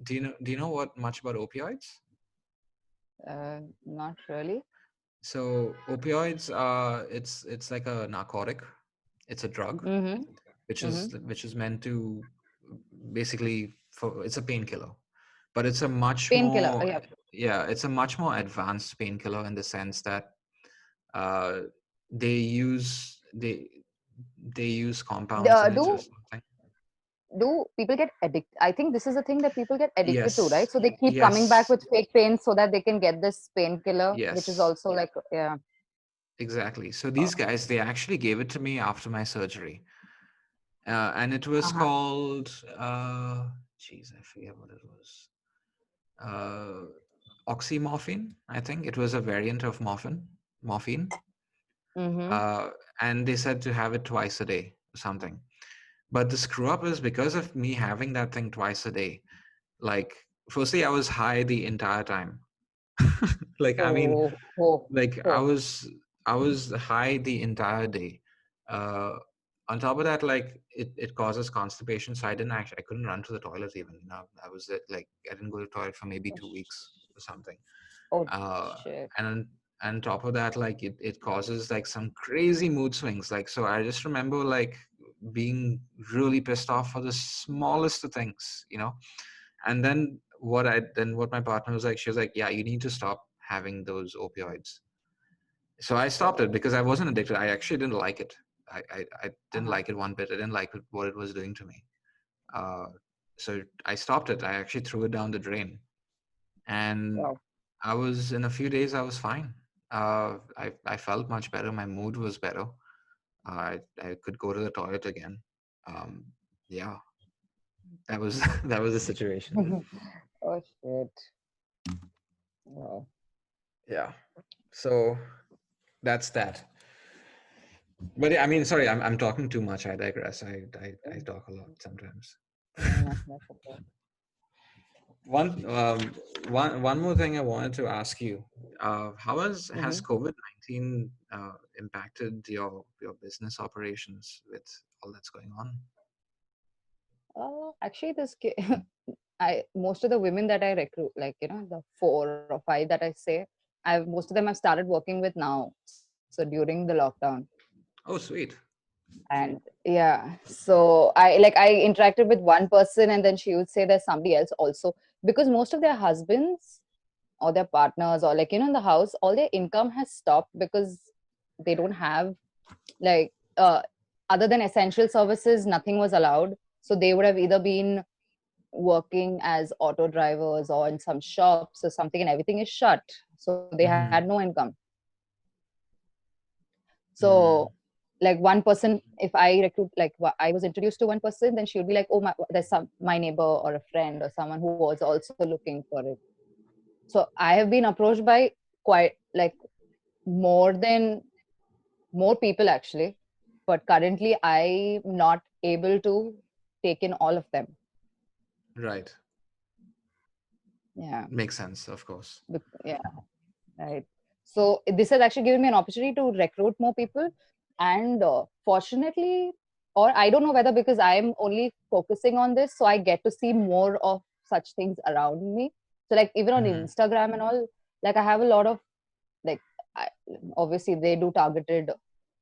Do you know what much about opioids? Not really. So opioids are it's like a narcotic. It's a drug Mm-hmm. which Mm-hmm. is meant to basically it's a painkiller, but it's a much Painkiller. more, Yeah. yeah, it's a much more advanced painkiller in the sense that uh, they use they they use compounds in it or Do something. do people get addicted? I think this is a thing that people get addicted to, right? Yes, So they keep coming back yes, with fake pain so that they can get this painkiller, which is yes, also like, yeah. exactly. So these Uh, guys, they actually gave it to me after my surgery, and it was uh-huh. called Jeez, I forget what it was. Uh, Oxymorphine, I think it was a variant of morphine. Mm-hmm. Uh, and they said to have it twice a day or something. But the screw up is because of me having that thing twice a day. Like, firstly, I was high the entire time. Like, I mean, Oh, oh, like oh. I was high the entire day. Uh, on top of that, like it causes constipation, so I couldn't run to the toilet even. I was like I didn't go to the toilet for maybe Oh, 2 weeks or something. oh, Uh, shit. and on top of that, like it causes like some crazy mood swings. Like, so I just remember like being really pissed off for the smallest of things, and then what my partner was like, she was like, yeah, you need to stop having those opioids. So I stopped it Oh, because I wasn't addicted. I actually didn't like it. I didn't uh-huh. like it one bit. I didn't like what it was doing to me. uh, so I stopped it. I actually threw it down the drain, and Wow. I was, in a few days I was fine. I felt much better. My mood was better. I could go to the toilet again. um, yeah, that was that was the situation. Oh, shit. Wow. Yeah. So that's that. But I mean, sorry, I'm talking too much. I digress. I talk a lot sometimes. No, no, that's okay. One one more thing I wanted to ask you. How has Mm-hmm. COVID-19 impacted your business operations with all that's going on? Actually, I most of the women that I recruit, like the 4 or 5 that I say, I've most of them I've started working with now. So during the lockdown, Oh, sweet. and yeah, so I interacted with one person, and then she would say there's somebody else also, because most of their husbands or their partners, or in the house, all their income has stopped because they don't have, like, other than essential services, nothing was allowed. So they would have either been working as auto drivers or in some shops or something, and everything is shut, so they had no Mm-hmm. income. So Mm. like one person, if I recruit, like I was introduced to one person, then she would be like, oh, there's my neighbor or a friend or someone who was also looking for it. So I have been approached by quite, like, more than more people actually, but currently I'm not able to take in all of them. Right. Yeah. Makes sense, of course. Yeah, right. So this has actually given me an opportunity to recruit more people, and fortunately, or I don't know whether because I'm only focusing on this, so I get to see more of such things around me. So like even on Mm-hmm. Instagram and all, like I have a lot of, like, I, obviously they do targeted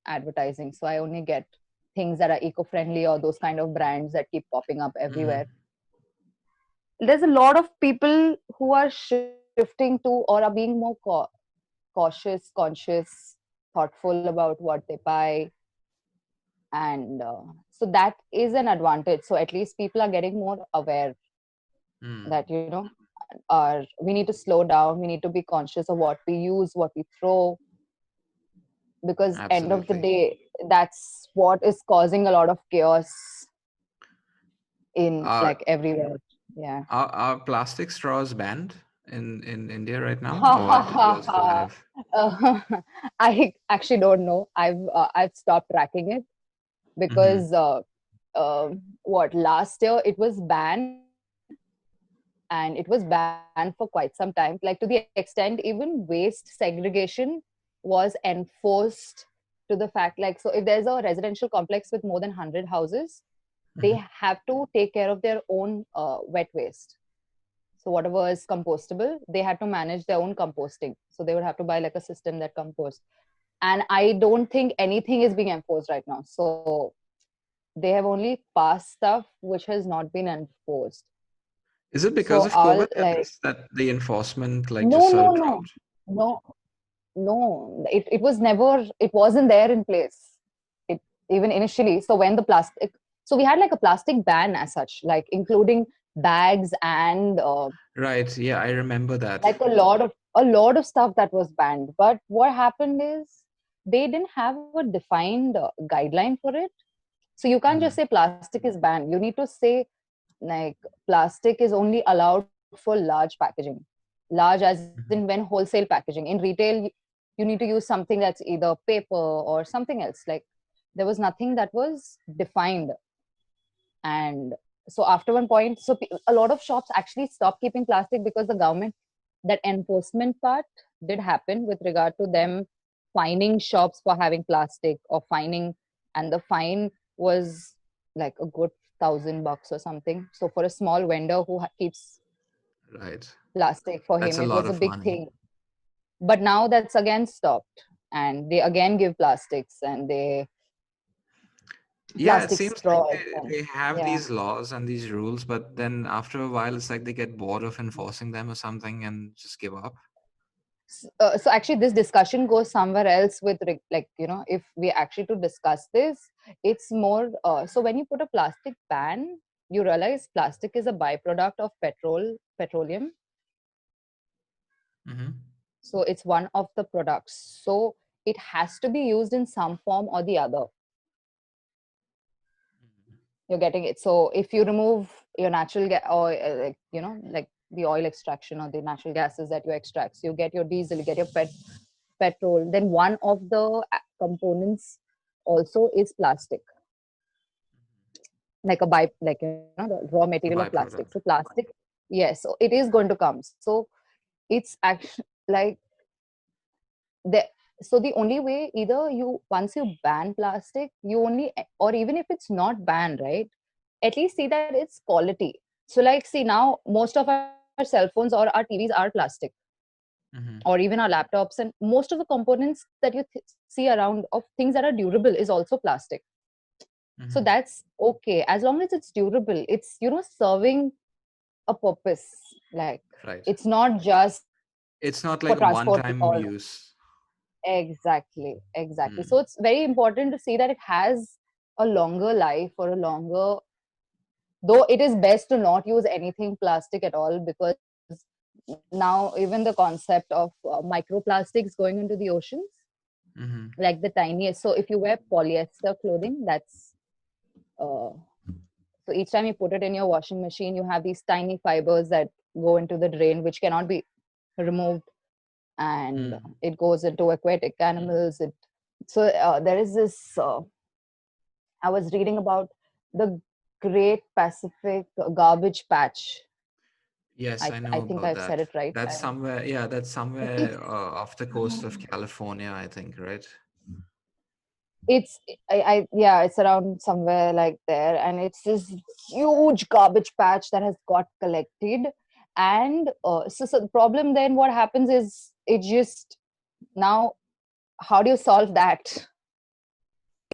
advertising, so I only get things that are eco-friendly or those kind of brands that keep popping up Mm-hmm. everywhere. There's a lot of people who are shifting to or are being more cautious, conscious, thoughtful about what they buy, and so that is an advantage. So at least people are getting more aware Mm. that we need to slow down. We need to be conscious of what we use, what we throw, because end of the Absolutely. day, that's what is causing a lot of chaos in, Are like, everywhere. Yeah. are plastic straws banned in India right now, Ha or ha do ha you still ha. have? Uh, I actually don't know. I've stopped tracking it Mm-hmm. because what last year it was banned, and it was banned for quite some time. Like, to the extent even waste segregation was enforced, to the fact, like, so if there's a residential complex with more than 100 houses, they Mm-hmm. have to take care of their own wet waste. So whatever is compostable, they had to manage their own composting. So they would have to buy like a system that composts. And I don't think anything is being enforced right now. So they have only passed stuff which has not been enforced. Is it because So of all, COVID that like, this that the enforcement like no, just sort no, of no, dropped? no, no. It was never, it wasn't there in place. It, even initially. So when the plastic, so we had like a plastic ban as such, like including bags and Right. Yeah, I remember that. like a lot of stuff that was banned. But what happened is they didn't have a defined guideline for it. So you can't just Mm. say plastic is banned. You need to say like plastic is only allowed for large packaging. Large as in when Mhm. wholesale packaging. In retail, you need to use something that's either paper or something else. Like there was nothing that was defined. And so after one point, so a lot of shops actually stopped keeping plastic because the government, that enforcement part did happen with regard to them fining shops for having plastic or fining, and the fine was like a good $1,000 or something. So for a small vendor who keeps Right. plastic, for That's him a it lot was a of big money. thing. But now that's again stopped, and they again give plastics, and they Yeah, it plastic seems like straws, and they have yeah. these laws and these rules, but then after a while, it's like they get bored of enforcing them or something and just give up. So actually this discussion goes somewhere else with like, if we actually to discuss this, it's more so when you put a plastic ban, you realize plastic is a byproduct of petroleum. Mm-hmm. So it's one of the products, so it has to be used in some form or the other. You're getting it. So if you remove your natural gas, or like, like the oil extraction or the natural gases that you extract, so you get your diesel, you get your petrol, then one of the components also is plastic, like a like, the raw material of plastic. So Byproduct. plastic, yes, so it is going to come. So it's actually like the so the only way, either you, once you ban plastic, you only, or even if it's not banned, right, at least see that it's quality. So like, see, now most of our cell phones or our TVs are plastic, Mm-hmm. or even our laptops, and most of the components that you see around of things that are durable is also plastic. So Mm-hmm. that's okay as long as it's durable, it's, serving a purpose. Like, Right. it's not just It's for not like transport one-time or use. exactly. So Mm. it's very important to see that it has a longer life, or a longer, though it is best to not use anything plastic at all, because now even the concept of microplastics going into the oceans, Mm-hmm. like the tiniest. So if you wear polyester clothing, that's uh, so each time you put it in your washing machine, you have these tiny fibers that go into the drain, which cannot be removed, and Mm. it goes into aquatic animals. So there is this. I was reading about the Great Pacific Garbage Patch. Yes, I I know think about I've said that. it right. That's somewhere, yeah, that's It's somewhere off the coast of California, I think, right? it's yeah, it's around somewhere like there, and it's this huge garbage patch that has got collected. And so the problem then, what happens is, it just, now, how do you solve that?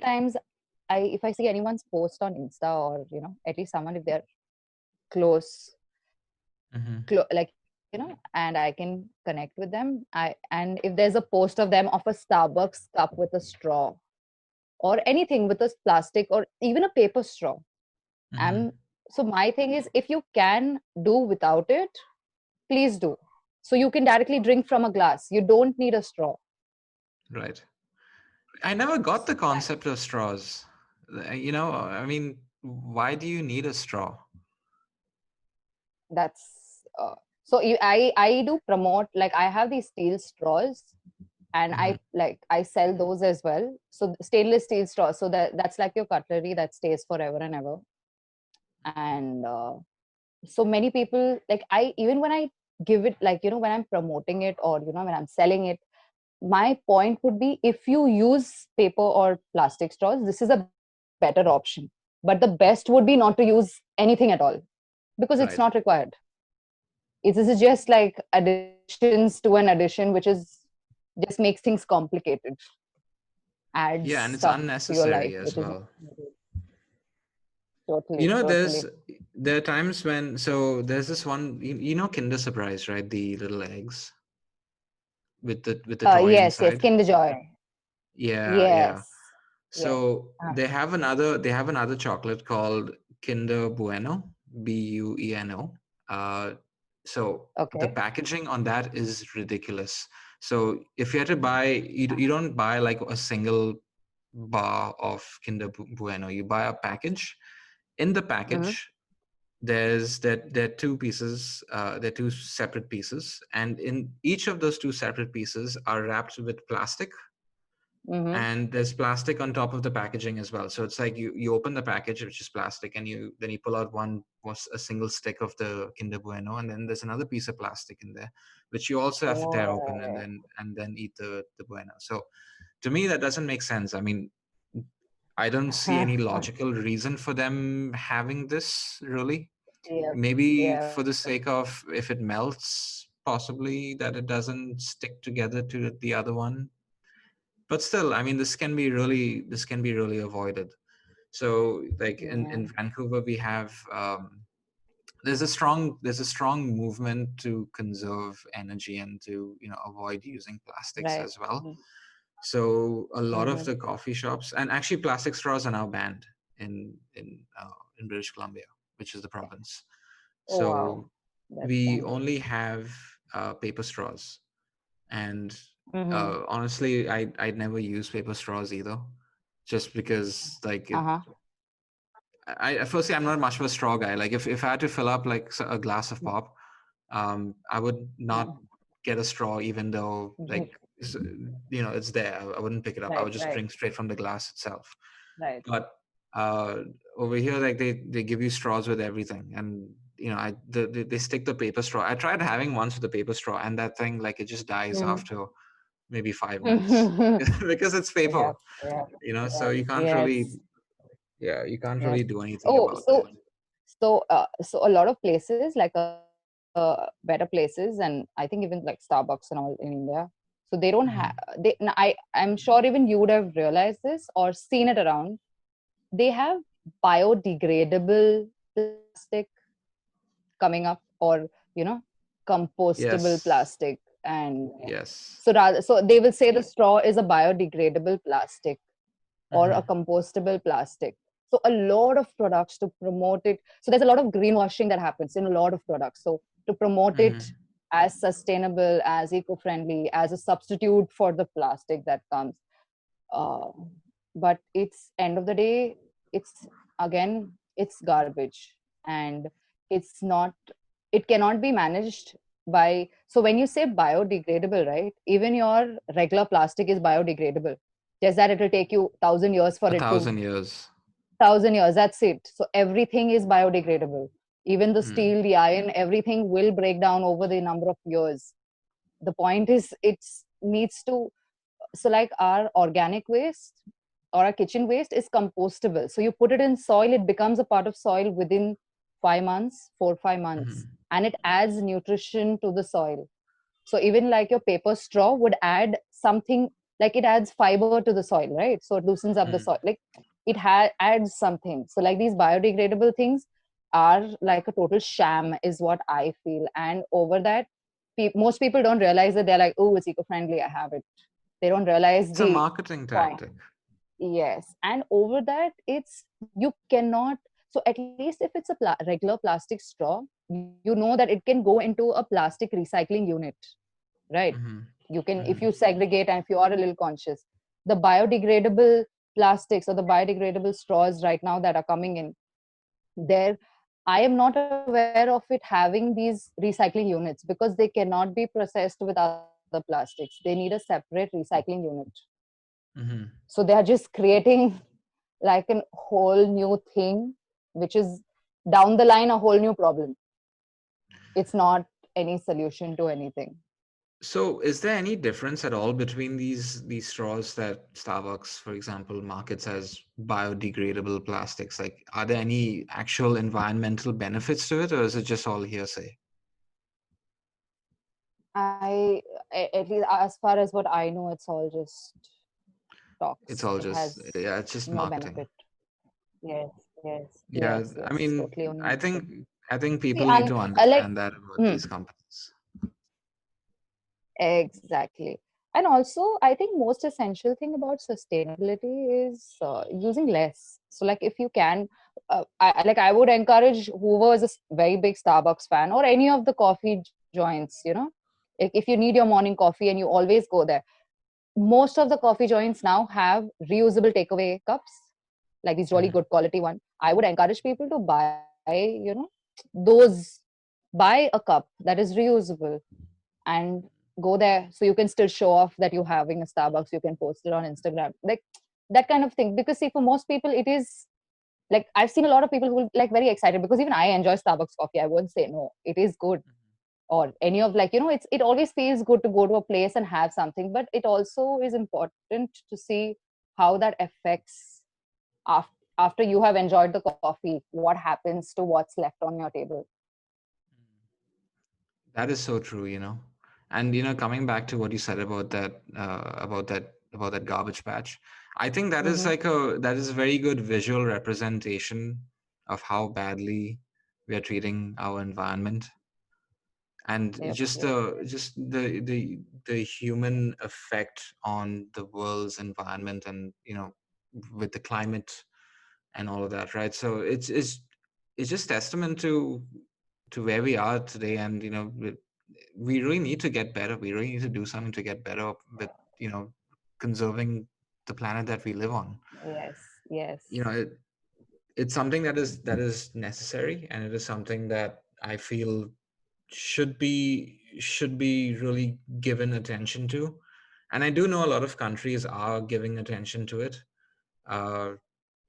Times, if I see anyone's post on Insta, or at least someone, if they're close, Mm-hmm. like, and I can connect with them, and if there's a post of them of a Starbucks cup with a straw, or anything with a plastic or even a paper straw, Mm-hmm. and so my thing is, if you can do without it, please do. So you can directly drink from a glass, you don't need a straw. Right. I never got the concept of straws. I mean, why do you need a straw? That's I do promote, like, I have these steel straws, and Mm-hmm. I sell those as well. So stainless steel straws, so that's like your cutlery that stays forever and ever. And so many people, like, I even when I give it, like, when I'm promoting it, or when I'm selling it, my point would be, if you use paper or plastic straws, this is a better option. But the best would be not to use anything at all, because it's not Right. required. This is just like additions to an addition, which is just makes things complicated, adds Yeah, and it's stuff to your life, unnecessary which as is well. totally, totally. There are times when, so there's this one, Kinder Surprise, right? The little eggs with the toy Yes, inside. Kinder Joy. Yeah, yeah. Yes, yes. So they have another chocolate called Kinder Bueno, Bueno. Uh, so the Okay. packaging on that is ridiculous. So if you had to buy, you don't buy like a single bar of Bueno. You buy a package. In the Mm-hmm. package, there are two pieces. There are two separate pieces, and in each of those two separate pieces are wrapped with plastic, Mm-hmm. and there's plastic on top of the packaging as well. So it's like you open the package, which is plastic, and you pull out a single stick of the Kinder Bueno, and then there's another piece of plastic in there, which you also have to tear open and Oh. then eat the Bueno. So to me, that doesn't make sense. I mean, I don't see any logical reason for them having this, really. Yep. Maybe Yep. for the sake of, if it melts, possibly that it doesn't stick together to the other one. But still, I mean, this can be really avoided. So like Yeah. in Vancouver, we have there's a strong movement to conserve energy and to avoid using plastics Right. as well. So a lot of Mm-hmm. the coffee shops, and actually plastic straws are now banned in British Columbia, which is the province. Oh, wow. So That's we nice. only have paper straws, and Mm-hmm. honestly, I'd never use paper straws either, just because like Uh-huh. firstly, I'm not much of a straw guy. Like if I had to fill up like a glass of pop, I would not get a straw, even though Mhm. like it's there. I wouldn't pick it up. I Right, would just right, drink straight from the glass itself. right. But uh, over here, like they give you straws with everything, and they stick the paper straw. I tried having once with the paper straw, and that thing, like, it just dies Mm. after maybe 5 minutes because it's paper. Yep, yep, So yes, you can't really, yes, yeah, you can't yes. really do anything Oh, about that. so a lot of places, like better places, and I think even like Starbucks and all in India, so they don't have Hmm. I'm sure even you would have realized this or seen it around. They have biodegradable plastic coming up, or you know compostable Yes, plastic. And yes. so they will say the straw is a biodegradable plastic or a Hmm. compostable plastic. So a lot of products to promote it. So there's a lot of greenwashing that happens in a lot of products. So to promote it Hmm. as sustainable, as eco-friendly, as a substitute for the plastic that comes. Uh, but it's end of the day, it's again, it's garbage, and it's not. It cannot be managed by. So when you say biodegradable, right? Even your regular plastic is biodegradable. Just that it will take you 1,000 years for A it to thousand years. 1,000 years. That's it. So everything is biodegradable. Even the Mm. steel, the iron, everything will break down over the number of years. The point is, it needs to. So like our organic waste or our kitchen waste is compostable. So you put it in soil, it becomes a part of soil within 5 months, 4 5 months, Hmm. and it adds nutrition to the soil. So even like your paper straw would add something, like it adds fiber to the soil, right? So it loosens up the Mm. soil, like it adds something. So like these biodegradable things are like a total sham is what I feel. And over that, most people don't realize that. They're like, oh, it's eco-friendly, I have it. They don't realize It's a the marketing point. tactic. Yes. And over that, you cannot. So at least if it's a regular plastic straw, you know that it can go into a plastic recycling unit, right? Hmm. You can, if Hmm. you segregate and if you are a little conscious. The biodegradable plastics or the biodegradable straws right now that are coming in there, I am not aware of it having these recycling units, because they cannot be processed with other plastics. They need a separate recycling unit. Hmm. So they are just creating like a whole new thing, which is down the line a whole new problem. It's not any solution to anything. So, is there any difference at all between these straws that Starbucks, for example, markets as biodegradable plastics? Like, are there any actual environmental benefits to it, or is it just all hearsay? I, at least as far as what I know, it's all just It's talks. all It just, has yeah, it's just no marketing. benefit. Yes, yes, Yeah, yes, I yes. mean, Totally only I think marketing. I think See, people need and to like, understand that about hmm, these companies. exactly. And also, I think most essential thing about sustainability is using less. So, like, if you can, I would encourage whoever is a very big Starbucks fan or any of the coffee joints. If you need your morning coffee and you always go there, most of the coffee joints now have reusable takeaway cups, like these really Hmm. good quality one. I would encourage people to buy, those, buy a cup that is reusable and go there, so you can still show off that you're having a Starbucks, you can post it on Instagram, like that kind of thing. Because see, for most people it is like, I've seen a lot of people who like very excited, because even I enjoy Starbucks coffee, I won't say no, it is good. Or any of, like, it always feels good to go to a place and have something, but it also is important to see how that affects after you have enjoyed the coffee, what happens to what's left on your table. That is so true, And coming back to what you said about that, about that garbage patch, I think that is Mm-hmm. a very good visual representation of how badly we are treating our environment, and Yep, just yep. the human effect on the world's environment, and with the climate and all of that, right? So it's just testament to where we are today, and we really need to get better. We really need to do something to get better with conserving the planet that we live on. Yes, yes. You know, it's something that is necessary, and it is something that I feel should be really given attention to. And I do know a lot of countries are giving attention to it. Uh,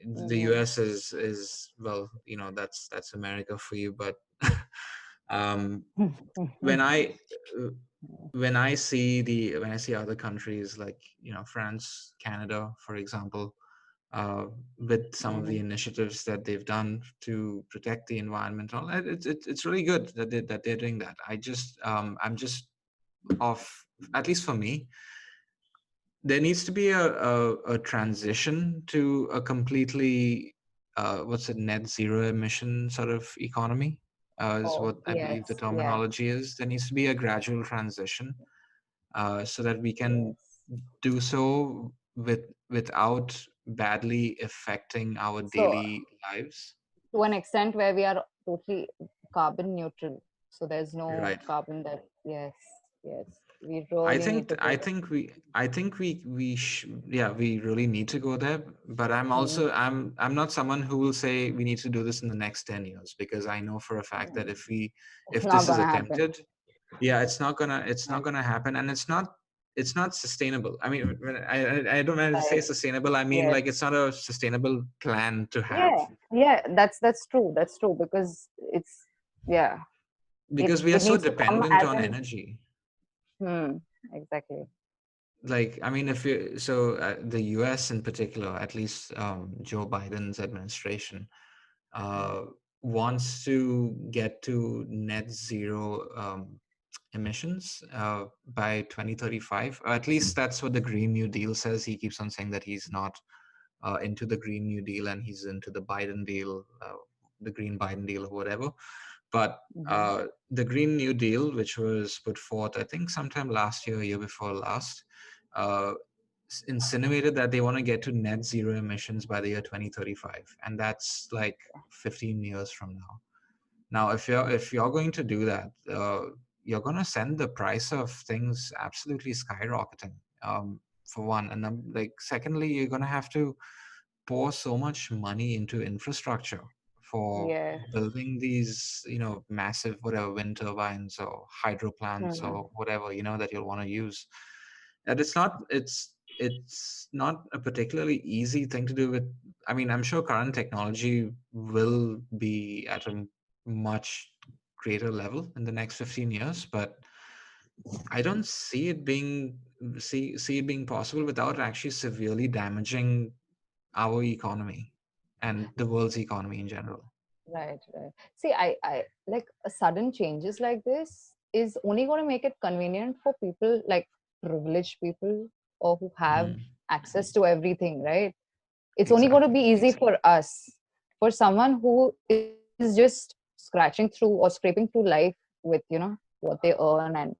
the Mm-hmm. US is well, that's America for you, but um, when I when I see other countries like France, Canada, for example, uh, with some of the Mm-hmm. initiatives that they've done to protect the environment, all that, it's really good that they're doing that. I'm just off, at least for me, there needs to be a transition to a completely what's it, net zero emission sort of economy, is Oh, what I believe the yes, yeah, terminology is. There needs to be a gradual transition, so that we can yes. do so without badly affecting our So, daily lives. to an extent where we are totally carbon neutral, so there's no Right. carbon that, yes, yes, we I really need think to I go there. think we I think yeah, we really need to go there. But Mm. I'm not someone who will say we need to do this in the next 10 years, because I know for a fact that Mm. It's if not this is gonna happen. attempted, yeah, it's not Right, gonna happen, and it's not sustainable. I mean, I don't want to say right. sustainable. I mean, Yes. like, it's not a sustainable plan to have, Yeah, yeah, that's true. That's true, because it's, yeah, because we are it so needs to come dependent as on in, energy. exactly. Like, I mean, if you so the US in particular, at least Joe Biden's administration uh, wants to get to net zero emissions by 2035, or at least that's what the Green New Deal says. He keeps on saying that he's not into the Green New Deal, and he's into the Biden deal, the Green Biden deal, or whatever. But Hmm. the Green New Deal, which was put forth, I think, sometime last year, year before last, uh, insinuated that they want to get to net zero emissions by the year 2035, and that's like 15 years from now. Now, if you're going to do that, you're going to send the price of things absolutely skyrocketing. For one, and then, like, secondly, you're going to have to pour so much money into infrastructure for Yes. building these, massive, whatever, wind turbines or hydro plants Hmm. or whatever, that you'll want to use. And it's not a particularly easy thing to do with. I mean, I'm sure current technology will be at a much greater level in the next 15 years, but I don't see it being possible without actually severely damaging our economy and the world's economy in general. Right, right. See, I like sudden changes like this is only going to make it convenient for people like privileged people, or who have Mhm. access to everything, right? It's only going to Exactly. be easy for us. For someone who is just scratching through or scraping through life with, what they earn, and,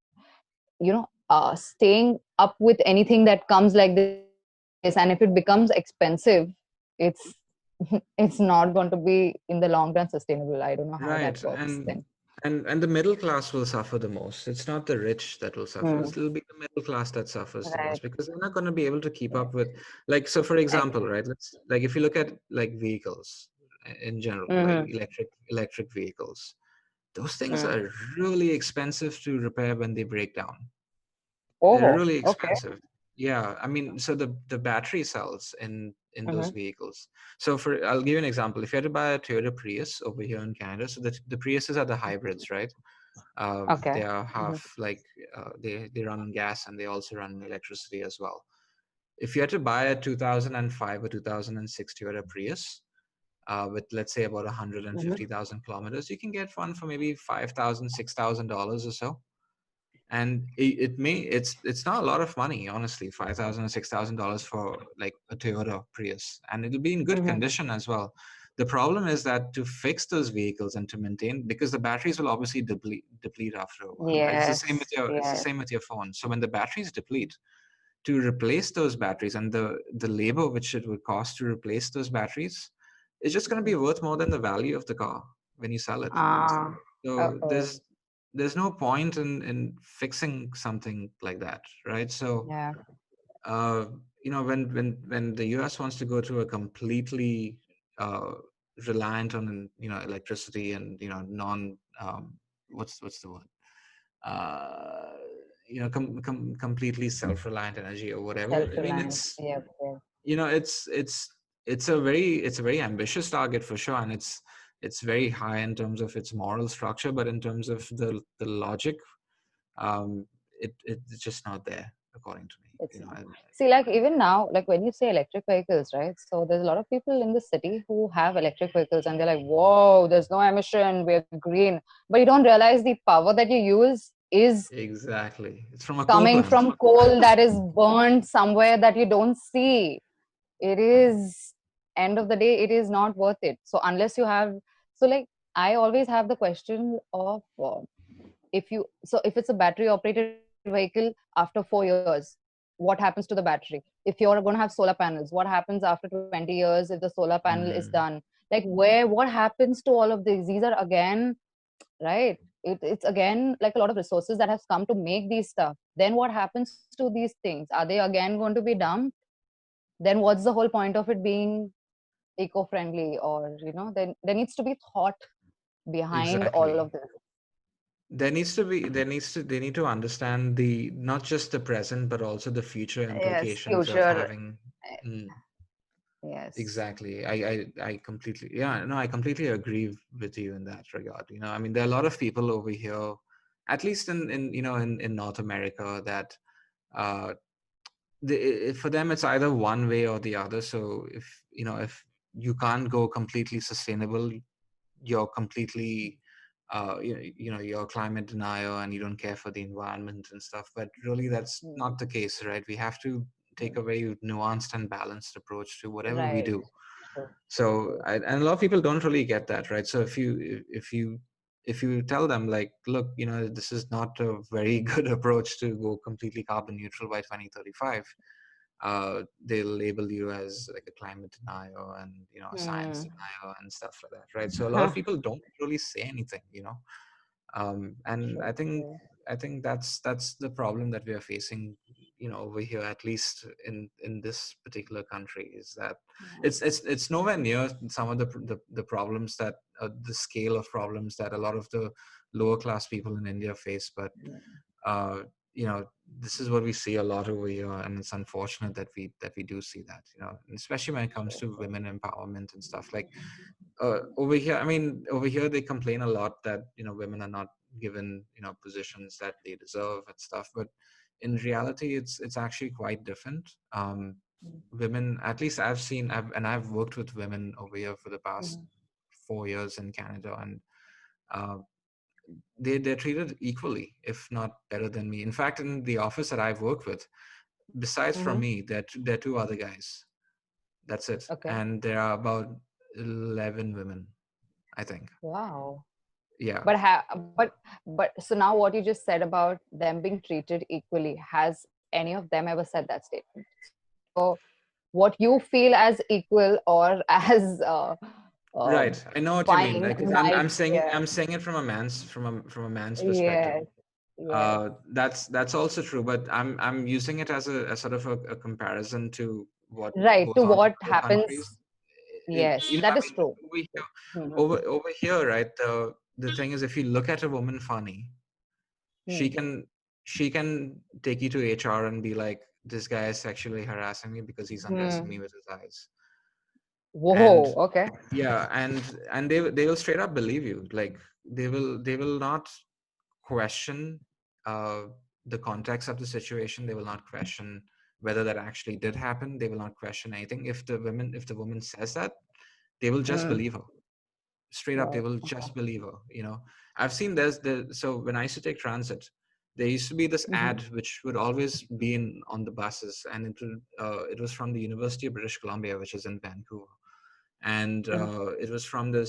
staying up with anything that comes like this, and if it becomes expensive, it's it's not going to be in the long run sustainable. I don't know how that Right. works then. And the middle class will suffer the most. It's not the rich that will suffer. Hmm. It'll be the middle class that suffers the Right, most, because they're not going to be able to keep right. up with, like, so for example, Exactly. right? Let's, like, if you look at like vehicles, in general, like Mm-hmm. electric vehicles. Those things Mm. are really expensive to repair when they break down. They're Oh, really okay. expensive. Yeah, I mean, so the battery cells in those Mm-hmm. vehicles. So I'll give you an example. If you had to buy a Toyota Prius over here in Canada, so the Priuses are the hybrids, right? They Okay. are Mm-hmm. half like they run on gas and they also run on electricity as well. If you had to buy a 2005 or 2006 Toyota Prius with let's say about Mm-hmm. 150,000 kilometers, you can get one for maybe $5,000, $6,000 or so. And it's not a lot of money, honestly. $5,000 or $6,000 for like a Toyota Prius, and it'll be in good Mm-hmm. condition as well. The problem is that to fix those vehicles and to maintain, because the batteries will obviously deplete after a while. Yes. It's the Yes. same with your phone. So when the batteries deplete, to replace those batteries and the labor which it would cost to replace those batteries is just going to be worth more than the value of the car when you sell it. Ah. So Oh. there's no point in fixing something like that, right? So Yeah. uh, when the US wants to go to a completely uh, reliant on electricity and non what's the word, uh, completely self-reliant energy or whatever. I mean, Self-reliant. Yep. Yep. it's a very ambitious target for sure, and it's very high in terms of its moral structure, but in terms of the logic, um, it's just not there according to me. It's not. See, like even now, like when you say electric vehicles, right? So there's a lot of people in the city who have electric vehicles and they're like, whoa, there's no emission, we're green. But you don't realize the power that you use is Exactly, it's from a coal coming plant. from coal that is burned somewhere that you don't see. It is, end of the day, it is not worth it. So unless you have, so like, I always have the question of if you, so if it's a battery operated vehicle after 4 years, what happens to the battery? If you're going to have solar panels, what happens after 20 years if the solar panel is Mm, done? Like what happens to all of these are again, right? It's again like a lot of resources that have come to make these stuff. Then what happens to these things? Are they again going to be dumped? Then what's the whole point of it being eco-friendly? Or then there needs to be thought behind all exactly. of this. They need to understand the not just the present but also the future Yes, implications of future. having. Mm, Yes. exactly. I completely, yeah, no, I completely agree with you in that regard. I mean, there are a lot of people over here, at least in North America, that uh for them it's either one way or the other. So if you can't go completely sustainable, you're completely you're climate denier and you don't care for the environment and stuff, but really that's Mm, not the case, right? We have to take mm. a very nuanced and balanced approach to whatever we Right. do. True. So True. and a lot of people don't really get that, right? So if you tell them like, look, this is not a very good approach to go completely carbon neutral by 2035, they'll label you as like a climate denier and a science Mm. denier and stuff like that, right? So a lot of people don't really say anything, and True. True. I think that's the problem that we are facing, over here, at least in this particular country, is that Yeah. it's nowhere near some of the problems that the scale of problems that a lot of the lower class people in India face, but Mm. uh, this is what we see a lot over here, and it's unfortunate that we do see that, and especially when it comes True. to True. women empowerment and stuff like over here. I mean, over here they complain a lot that women are not given positions that they deserve and stuff, but in reality, it's actually quite different. Women, at least I've worked with women over here for the past Mhm. 4 years in Canada, and uh, they're treated equally, if not better than me. In fact, in the office that I've worked with, besides from Mhm. me, there are two other guys. That's it, Okay. and there are about 11 women, I think. Wow. Yeah. But but so now what you just said about them being treated equally, has any of them ever said that statement? So what you feel as equal or as uh, Right. I know what you mean. fine Like might, yeah. I'm saying it from a man's perspective. Yes. Yes. That's also true, but I'm using it as a sort of a comparison to what Right. goes To on in what other happens. countries. Yes, I that is mean, true. over here, Mhm. over here, right? The thing is, if you look at a woman funny, she Hmm. can she can take you to HR and be like, this guy is sexually harassing me because he's undressing me Hmm. with his eyes. Whoa. And Okay. yeah, and they will straight up believe you. Like they will not question uh the context of the situation. They will not question whether that actually did happen. They will not question anything. If the woman says that, they will just Mm. believe her. Straight up, they Wow. will Okay. just believe her. I've seen so when I used to take transit, there used to be this Hmm. ad which would always be in on the buses, and it was from the University of British Columbia, which is in Vancouver. And Hmm. it was from the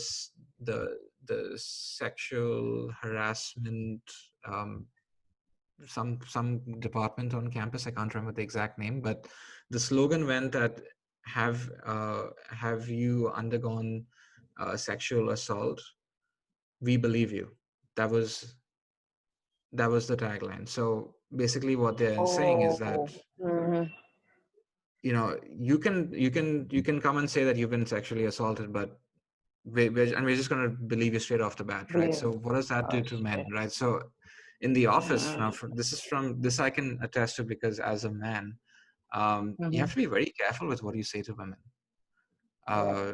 sexual harassment, um, some department on campus. I can't remember the exact name, but the slogan went that, have you undergone sexual assault? We believe you. That was that was the tagline. So basically what they're saying is that, Oh. Hmm. you can come and say that you've been sexually assaulted, but we're just going to believe you straight off the bat, right? Believe. So what does that Oh do to men, shit. right? So in the office now, Mm. this I can attest to, because as a man, you Hmm. have to be very careful with what you say to women. Yes. uh,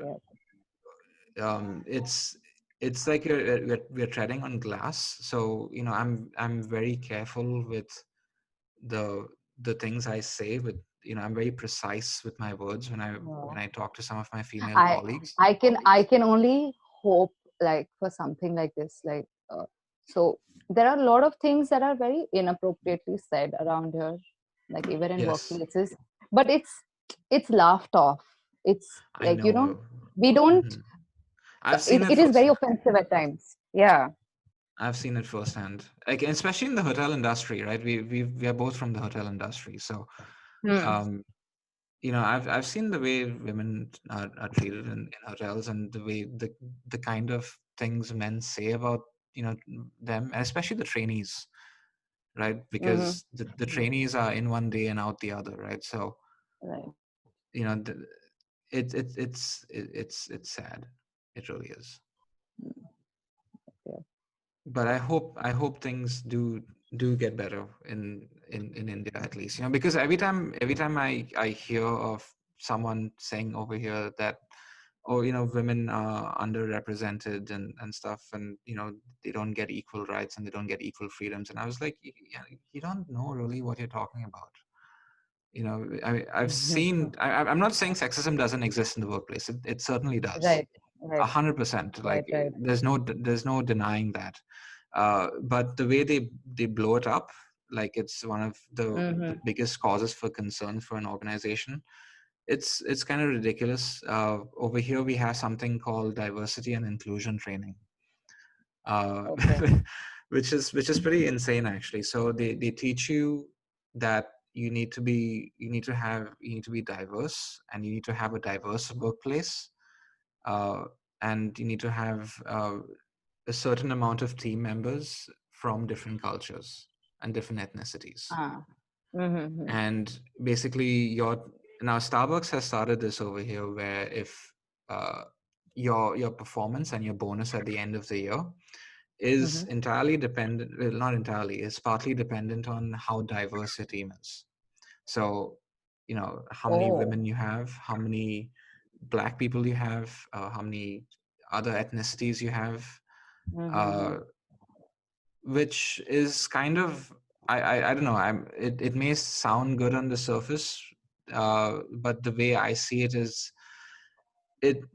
Yes. it's like we're treading on glass. So I'm very careful with the the things I say. With I'm very precise with my words when I talk to some of my female I colleagues. I can only hope, like, for something like this, like, so there are a lot of things that are very inappropriately said around here, like even in Yes, workplaces, but it's laughed off. It's I like, know. we don't, Mhm. I've seen it it is very firsthand. offensive at times. Yeah. I've seen it firsthand, like especially in the hotel industry, right? We are both from the hotel industry, so Hmm. um, I've seen the way women are treated in hotels, and the way the kind of things men say about them, especially the trainees, right? Mm-hmm. Because the trainees are in one day and out the other, right? So Right. it's sad. It really is. Yeah. But I hope things do get better in India, at least. Because every time I hear of someone saying over here that, oh, women are underrepresented and stuff, and they don't get equal rights and they don't get equal freedoms, and I was like, yeah, you don't know really what you're talking about. I've seen. I'm not saying sexism doesn't exist in the workplace. It certainly does. Right. Right. 100%. Like, Right. Right. there's no denying that. But the way they blow it up, like it's one of the Mm-hmm. biggest causes for concern for an organization. It's kind of ridiculous. Over here we have something called diversity and inclusion training, uh, Okay. which is pretty insane, actually. So they teach you that you need to be diverse, and you need to have a diverse workplace, uh, and you need to have a certain amount of team members from different cultures and different ethnicities. Ah. Mm-hmm. And basically, now Starbucks has started this over here, where if uh, your performance and your bonus at the end of the year is Mm-hmm. entirely dependent, well, not entirely, is partly dependent on how diverse your team is. So, how many Oh. women you have, how many black people you have, how many other ethnicities you have, Mm-hmm. uh, which is kind of, I don't know. It may sound good on the surface, but the way I see it is,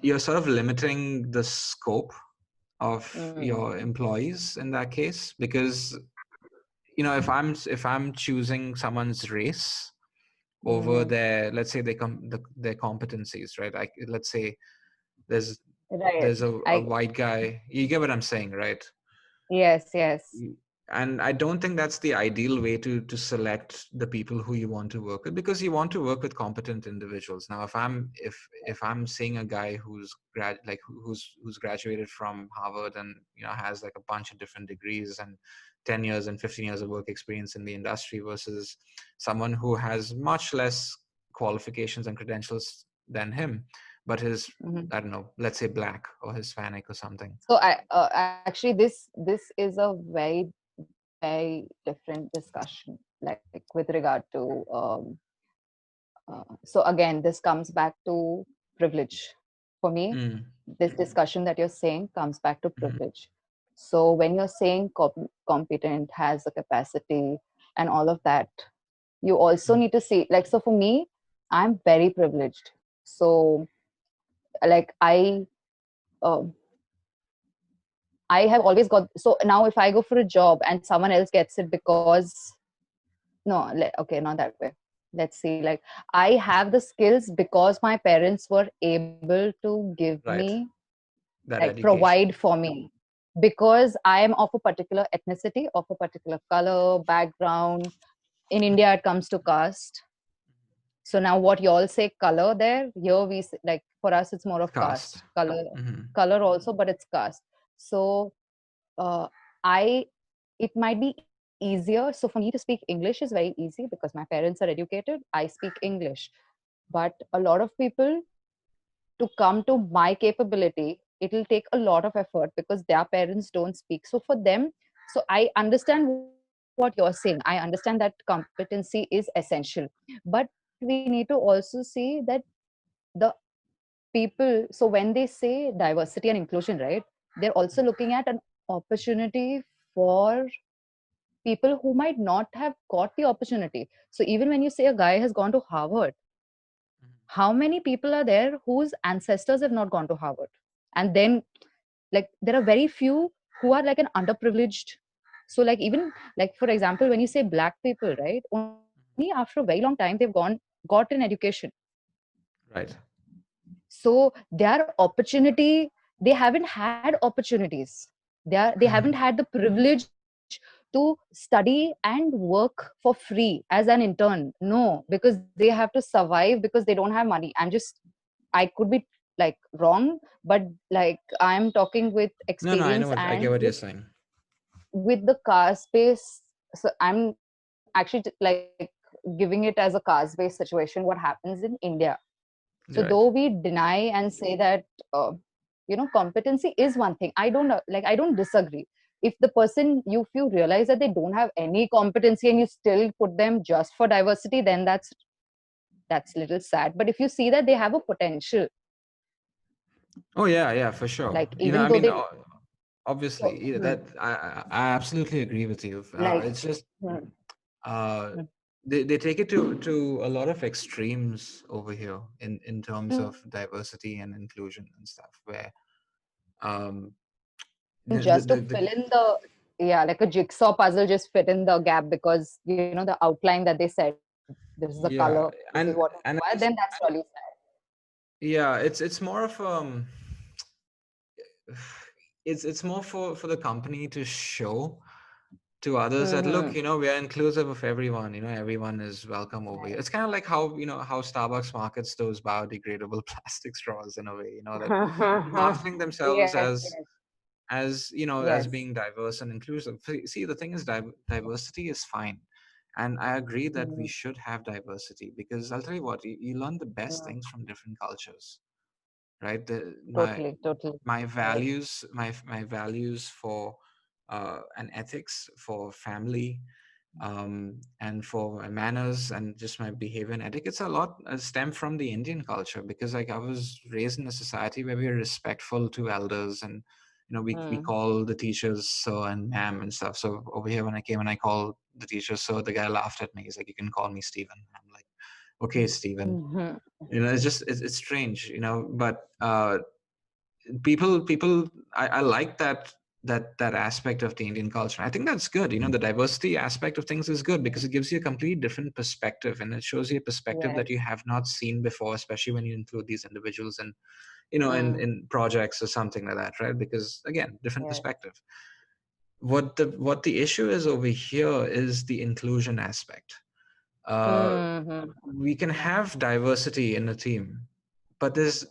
you're sort of limiting the scope of Mm. your employees in that case, because if I'm choosing someone's race over Mm-hmm. their, let's say, their competencies, right? Let's say there's Right. there's a I white guy. You get what I'm saying, right? Yes, yes. And I don't think that's the ideal way to select the people who you want to work with, because you want to work with competent individuals. Now, if I'm seeing a guy who's graduated from Harvard, and has like a bunch of different degrees and 10 years and 15 years of work experience in the industry, versus someone who has much less qualifications and credentials, than him, but his, Mhm. I don't know, let's say black or Hispanic or something. So actually this is a very different discussion, like with regard to so again, this comes back to privilege. For me, Mm. this discussion that you're saying comes back to Mhm. privilege. So when you're saying competent, has a capacity, and all of that, you also Mhm. need to see, like, so for me, I'm very privileged. So, like, um, I have always got, so now if I go for a job and someone else gets it because, no, okay, not that way. Let's see, like, I have the skills because my parents were able to give Right. me, That like, education. provide for me, because I am of a particular ethnicity, of a particular color, background. In India, it comes to caste. So now what y'all say color there, here we say, like, for us, it's more of Caste. caste. Color, Hmm. color also, but it's caste. So uh, I it might be easier. So for me to speak English is very easy because my parents are educated. I speak English. But a lot of people, to come to my capability, it'll take a lot of effort because their parents don't speak. So for them, so I understand what you're saying. I understand that competency is essential. But we need to also see that the people, so when they say diversity and inclusion, right, they're also looking at an opportunity for people who might not have got the opportunity. So even when you say a guy has gone to Harvard, how many people are there whose ancestors have not gone to Harvard? And then, like, there are very few who are like an underprivileged. So, like, even like, for example, when you say black people, right, only after a very long time they've got an education. Right. So their opportunity, they haven't had opportunities. They haven't Hmm. had the privilege to study and work for free as an intern. No, because they have to survive because they don't have money. I could be, like, wrong, but, like, I'm talking with No, no, experience I get and what you're saying. with the caste base. So I'm actually like giving it as a caste based situation, what happens in India. So though Right. we deny and say that, uh, competency is one thing, I don't like, I don't disagree. If the person, if you realize that they don't have any competency and you still put them just for diversity, then that's a little sad. But if you see that they have a potential, Oh yeah, yeah, for sure. like, You know, even I though mean, they, so, obviously, that I absolutely agree with you. like, It's just hmm, uh, hmm, they take it to a lot of extremes over here in terms of hmm, diversity and inclusion and stuff. Where um, just to the fill in the, yeah, like a jigsaw puzzle, just fit in the gap because, the outline that they said, this is the color, yeah, this is what we require, and then it's, that's really sad. yeah, it's more of it's more for the company to show to others that, look, Mm-hmm. we are inclusive of everyone. Everyone is welcome over here. It's kind of like how how Starbucks markets those biodegradable plastic straws in a way, that marketing themselves Yes, as as yes. being diverse and inclusive. See, the thing is, diversity is fine, and I agree that we Mm, should have diversity, because I'll tell you what, you learn the best mm. things from different cultures, right? Totally, totally. My Right. values, my values for and ethics for family, and for my manners and just my behavior and etiquettes, a lot stem from the Indian culture, because, like, I was raised in a society where we are respectful to elders, and we Mm, call the teachers sir and ma'am and stuff. So over here, when I came and I called the teacher sir, the guy laughed at me. He's like, "You can call me Stephen." I'm like, "Okay, Stephen." mhm, It's just it's strange, but people, I like that aspect of the Indian culture. I think that's good. The diversity aspect of things is good, because it gives you a complete different perspective, and it shows you a perspective yes. that you have not seen before, especially when you include these individuals in Mm, in projects or something like that, right? Because, again, different yes. perspective. What the issue is over here is the inclusion aspect. uh Mm-hmm. we can Yeah. have diversity in a team, but there's,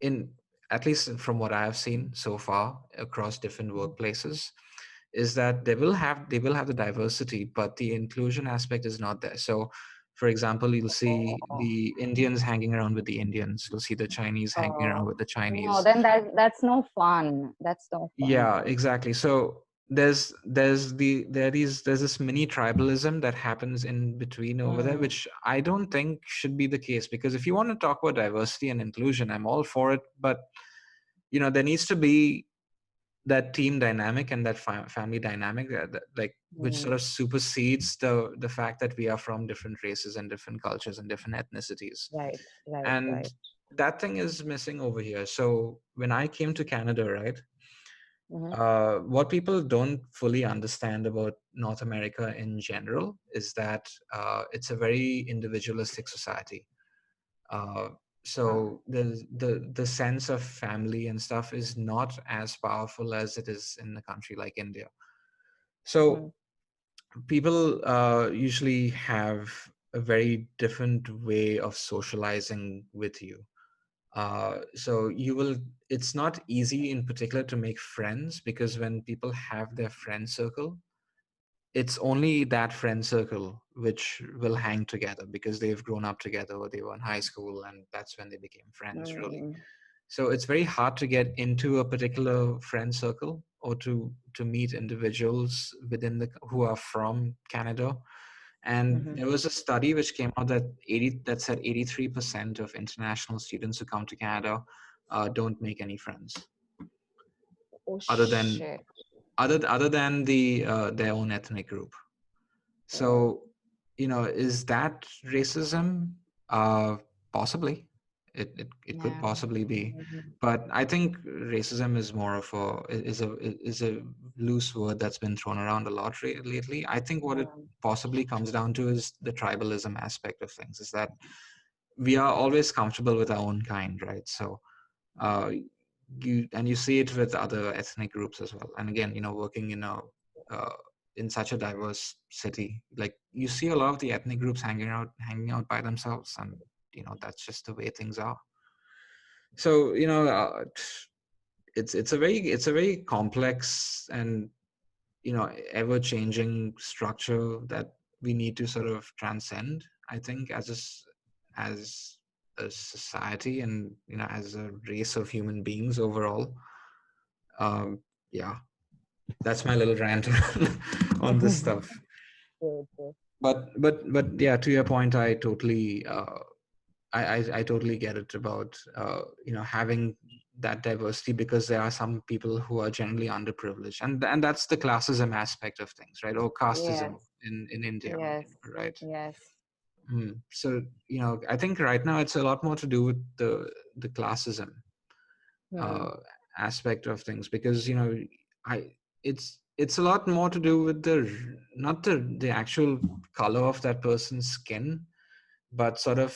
in at least from what I have seen so far across different Mhm. workplaces, is that they will have the diversity, but the inclusion aspect is not there. So For example, you'll see Oh, the Indians hanging around with the Indians. You'll see the Chinese hanging around oh. with the No, Chinese. then that's no fun. That's no fun. Yeah, exactly. So there's this mini tribalism that happens in between over there, Mm, which I don't think should be the case. Because if you want to talk about diversity and inclusion, I'm all for it. But there needs to be that team dynamic and that family dynamic that like which sort mm. of supersedes the fact that we are from different races and different cultures and different ethnicities. Right, right, And right. that thing is missing over here. So when I came to Canada, right, Mm-hmm. what people don't fully understand about North America in general is that it's a very individualistic society. Uh, Ah, so the sense of family and stuff is not as powerful as it is in a country like India. mm, So people usually have a very different way of socializing with you. So you will, it's not easy in particular to make friends, because when people have their friend circle, it's only that friend circle which will hang together because they've grown up together or they were in high school and that's when they became friends, really. mm, So it's very hard to get into a particular friend circle or to meet individuals within the who are from Canada. And mm-hmm. there was a study which came out that that said 83% of international students who come to Canada don't make any friends Oh other than shit. other than their own ethnic group. Oh. So, is that racism? Uh, Possibly. It could Yeah. possibly be. Mhm. But I think racism is more of a loose word that's been thrown around a lot lately. I think what it Yeah. possibly comes down to is the tribalism aspect of things, is that we are always comfortable with our own kind, right? So uh, you see it with other ethnic groups as well. And again, working uh, in such a diverse city, like you see a lot of the ethnic groups hanging out by themselves, and that's just the way things are. So it's a very complex and ever changing structure that we need to sort of transcend, I think, as a society, and as a race of human beings overall. Yeah, that's my little rant on this stuff. Good, good. But yeah, to your point, I totally I totally get it about having that diversity, because there are some people who are generally underprivileged, and that's the classism aspect of things, right? Or casteism Yes, in India, yes, right? yes. So I think right now it's a lot more to do with the classism Hmm. uh, aspect of things, because I it's a lot more to do with not the actual color of that person's skin, but sort of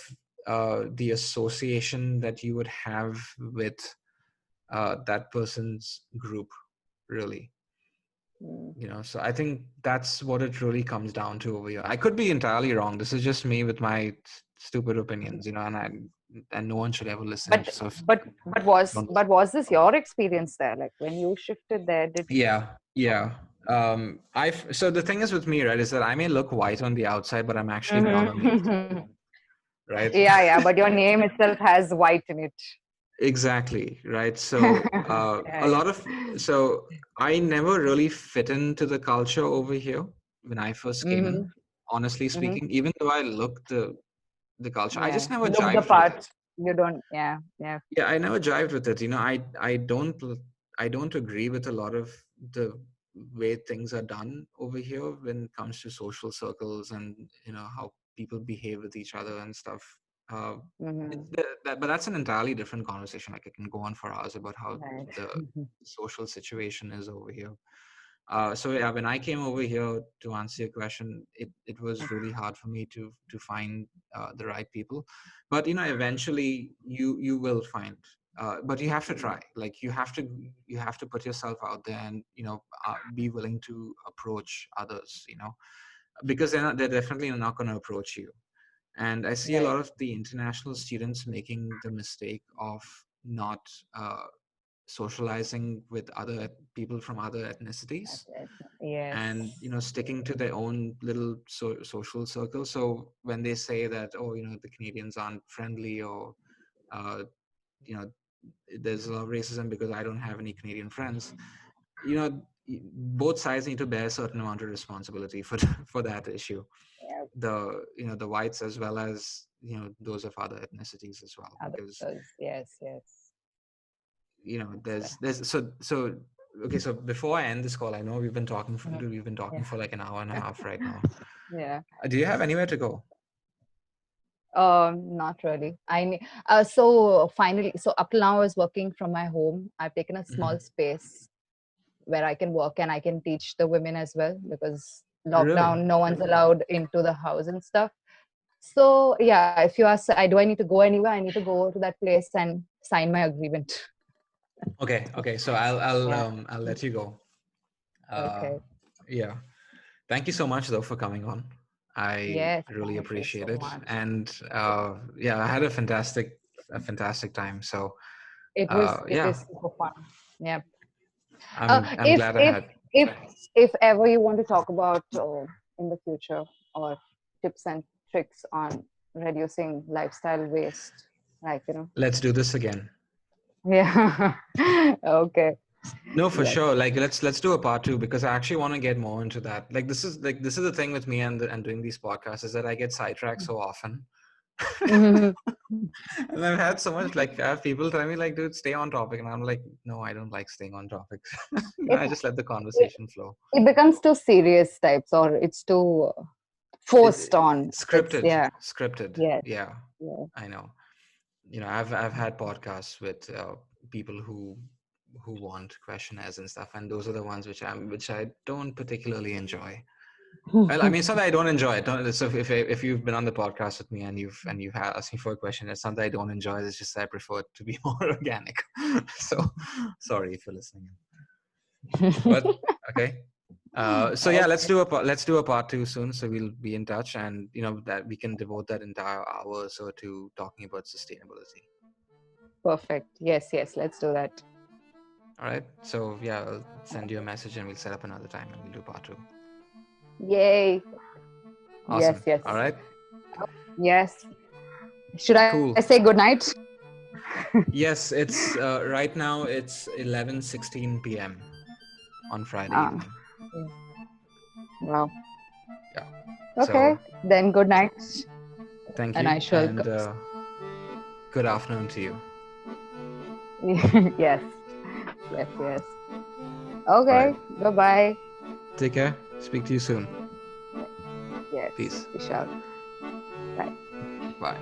the association that you would have with that person's group, really. Hmm. So I think that's what it really comes down to over here. I could be entirely wrong. This is just me with my stupid opinions, and no one should ever listen. But So don't. but was this your experience there? Like when you shifted there, did Yeah, yeah. I've So the thing is with me, right, is that I may look white on the outside, but I'm actually brown on the inside, Mhm. right? Yeah, yeah, but your name itself has white in it. Exactly, right. So Yeah, a yeah. lot of so I never really fit into the culture over here when I first came Mm-hmm. in. Honestly Mm-hmm. speaking, even though I looked the culture, I Yeah. just never Look the jived with part. it. You don't. Yeah, yeah. Yeah, I never jived with it. I don't agree with a lot of the way things are done over here when it comes to social circles and how people behave with each other and stuff. Uh, Mm-hmm. but that's an entirely different conversation. Like, I can go on for hours about how Right. the social situation is over here. So yeah, when I came over here, to answer your question, it was really hard for me to find the right people. But eventually you will find. But you have to try. Like, you have to put yourself out there and be willing to approach others. Because they're definitely not going to approach you. And I see a Right. lot of the international students making the mistake of not socializing with other people from other ethnicities, and Yes. sticking to their own little social circle. So when they say that, oh, the Canadians aren't friendly, or uh, you know there's a lot of racism because I don't have any Canadian friends, both sides need to bear a certain amount of responsibility for for that issue. Yeah. The whites as well as those of other ethnicities as well, because Others. Yes. Yes. there's so okay. So before I end this call, I know Mhm. we've been talking Yeah. for like an hour and a half right now. Yeah. Do you have anywhere to go? Not really. So finally, so up till now I was working from my home. I've taken a Hmm. small space where I can work and I can teach the women as well, because Really? lockdown, no one's allowed into the house and stuff. So yeah, if you ask, do I need to go anywhere? I need to go to that place and sign my agreement. Okay, so I'll Yeah. I'll let you go. uh Okay. yeah, thank you so much though for coming on. I Yes. really Thank you so appreciate it, much. and yeah, I had a fantastic time. So It yeah, is super fun. Yeah. I'm If glad I had. if if ever you want to talk about in the future, or tips and tricks on reducing lifestyle waste, like Let's do this again. yeah. Okay. No, for Yes. sure. Like let's do a part two, because I actually want to get more into that. Like this is the thing with me and doing these podcasts, is that I get sidetracked so often. Mhm. And I've had so much, like I have people tell me like, dude, stay on topic, and I'm like, no, I don't like staying on topics. it, I just let the it conversation flow. it becomes too serious types, or it's too forced on. It's Scripted, yeah. scripted. Yes. Yeah, Yeah. I know. I've had podcasts with people who want questionnaires and stuff, and those are the ones which I don't particularly enjoy. Well, I mean, it's not that I don't enjoy it. So if you've been on the podcast with me and you've asked me for a question, it's not that I don't enjoy it. It's just that I prefer it to be more organic. So sorry if you're listening. But okay. So yeah, let's Okay. do a part two soon. So we'll be in touch, and that we can devote that entire hour or so to talking about sustainability. Perfect. Yes. Yes. Let's do that. All right. So yeah, I'll send you a message and we'll set up another time and we'll do part two. Yay. Yes. Awesome. Yes. All right. Yes. Should I Cool. say good night? Yes, it's right now it's 11:16 p.m. on Friday Ah. evening. Wow. Yeah. Okay. So Then good night, thank and I you, shall. and good afternoon to you. Yes. Yes. Yes. All right. Okay. Bye bye. Take care. Speak to you soon. Yes. Peace. We shall. Bye. Bye.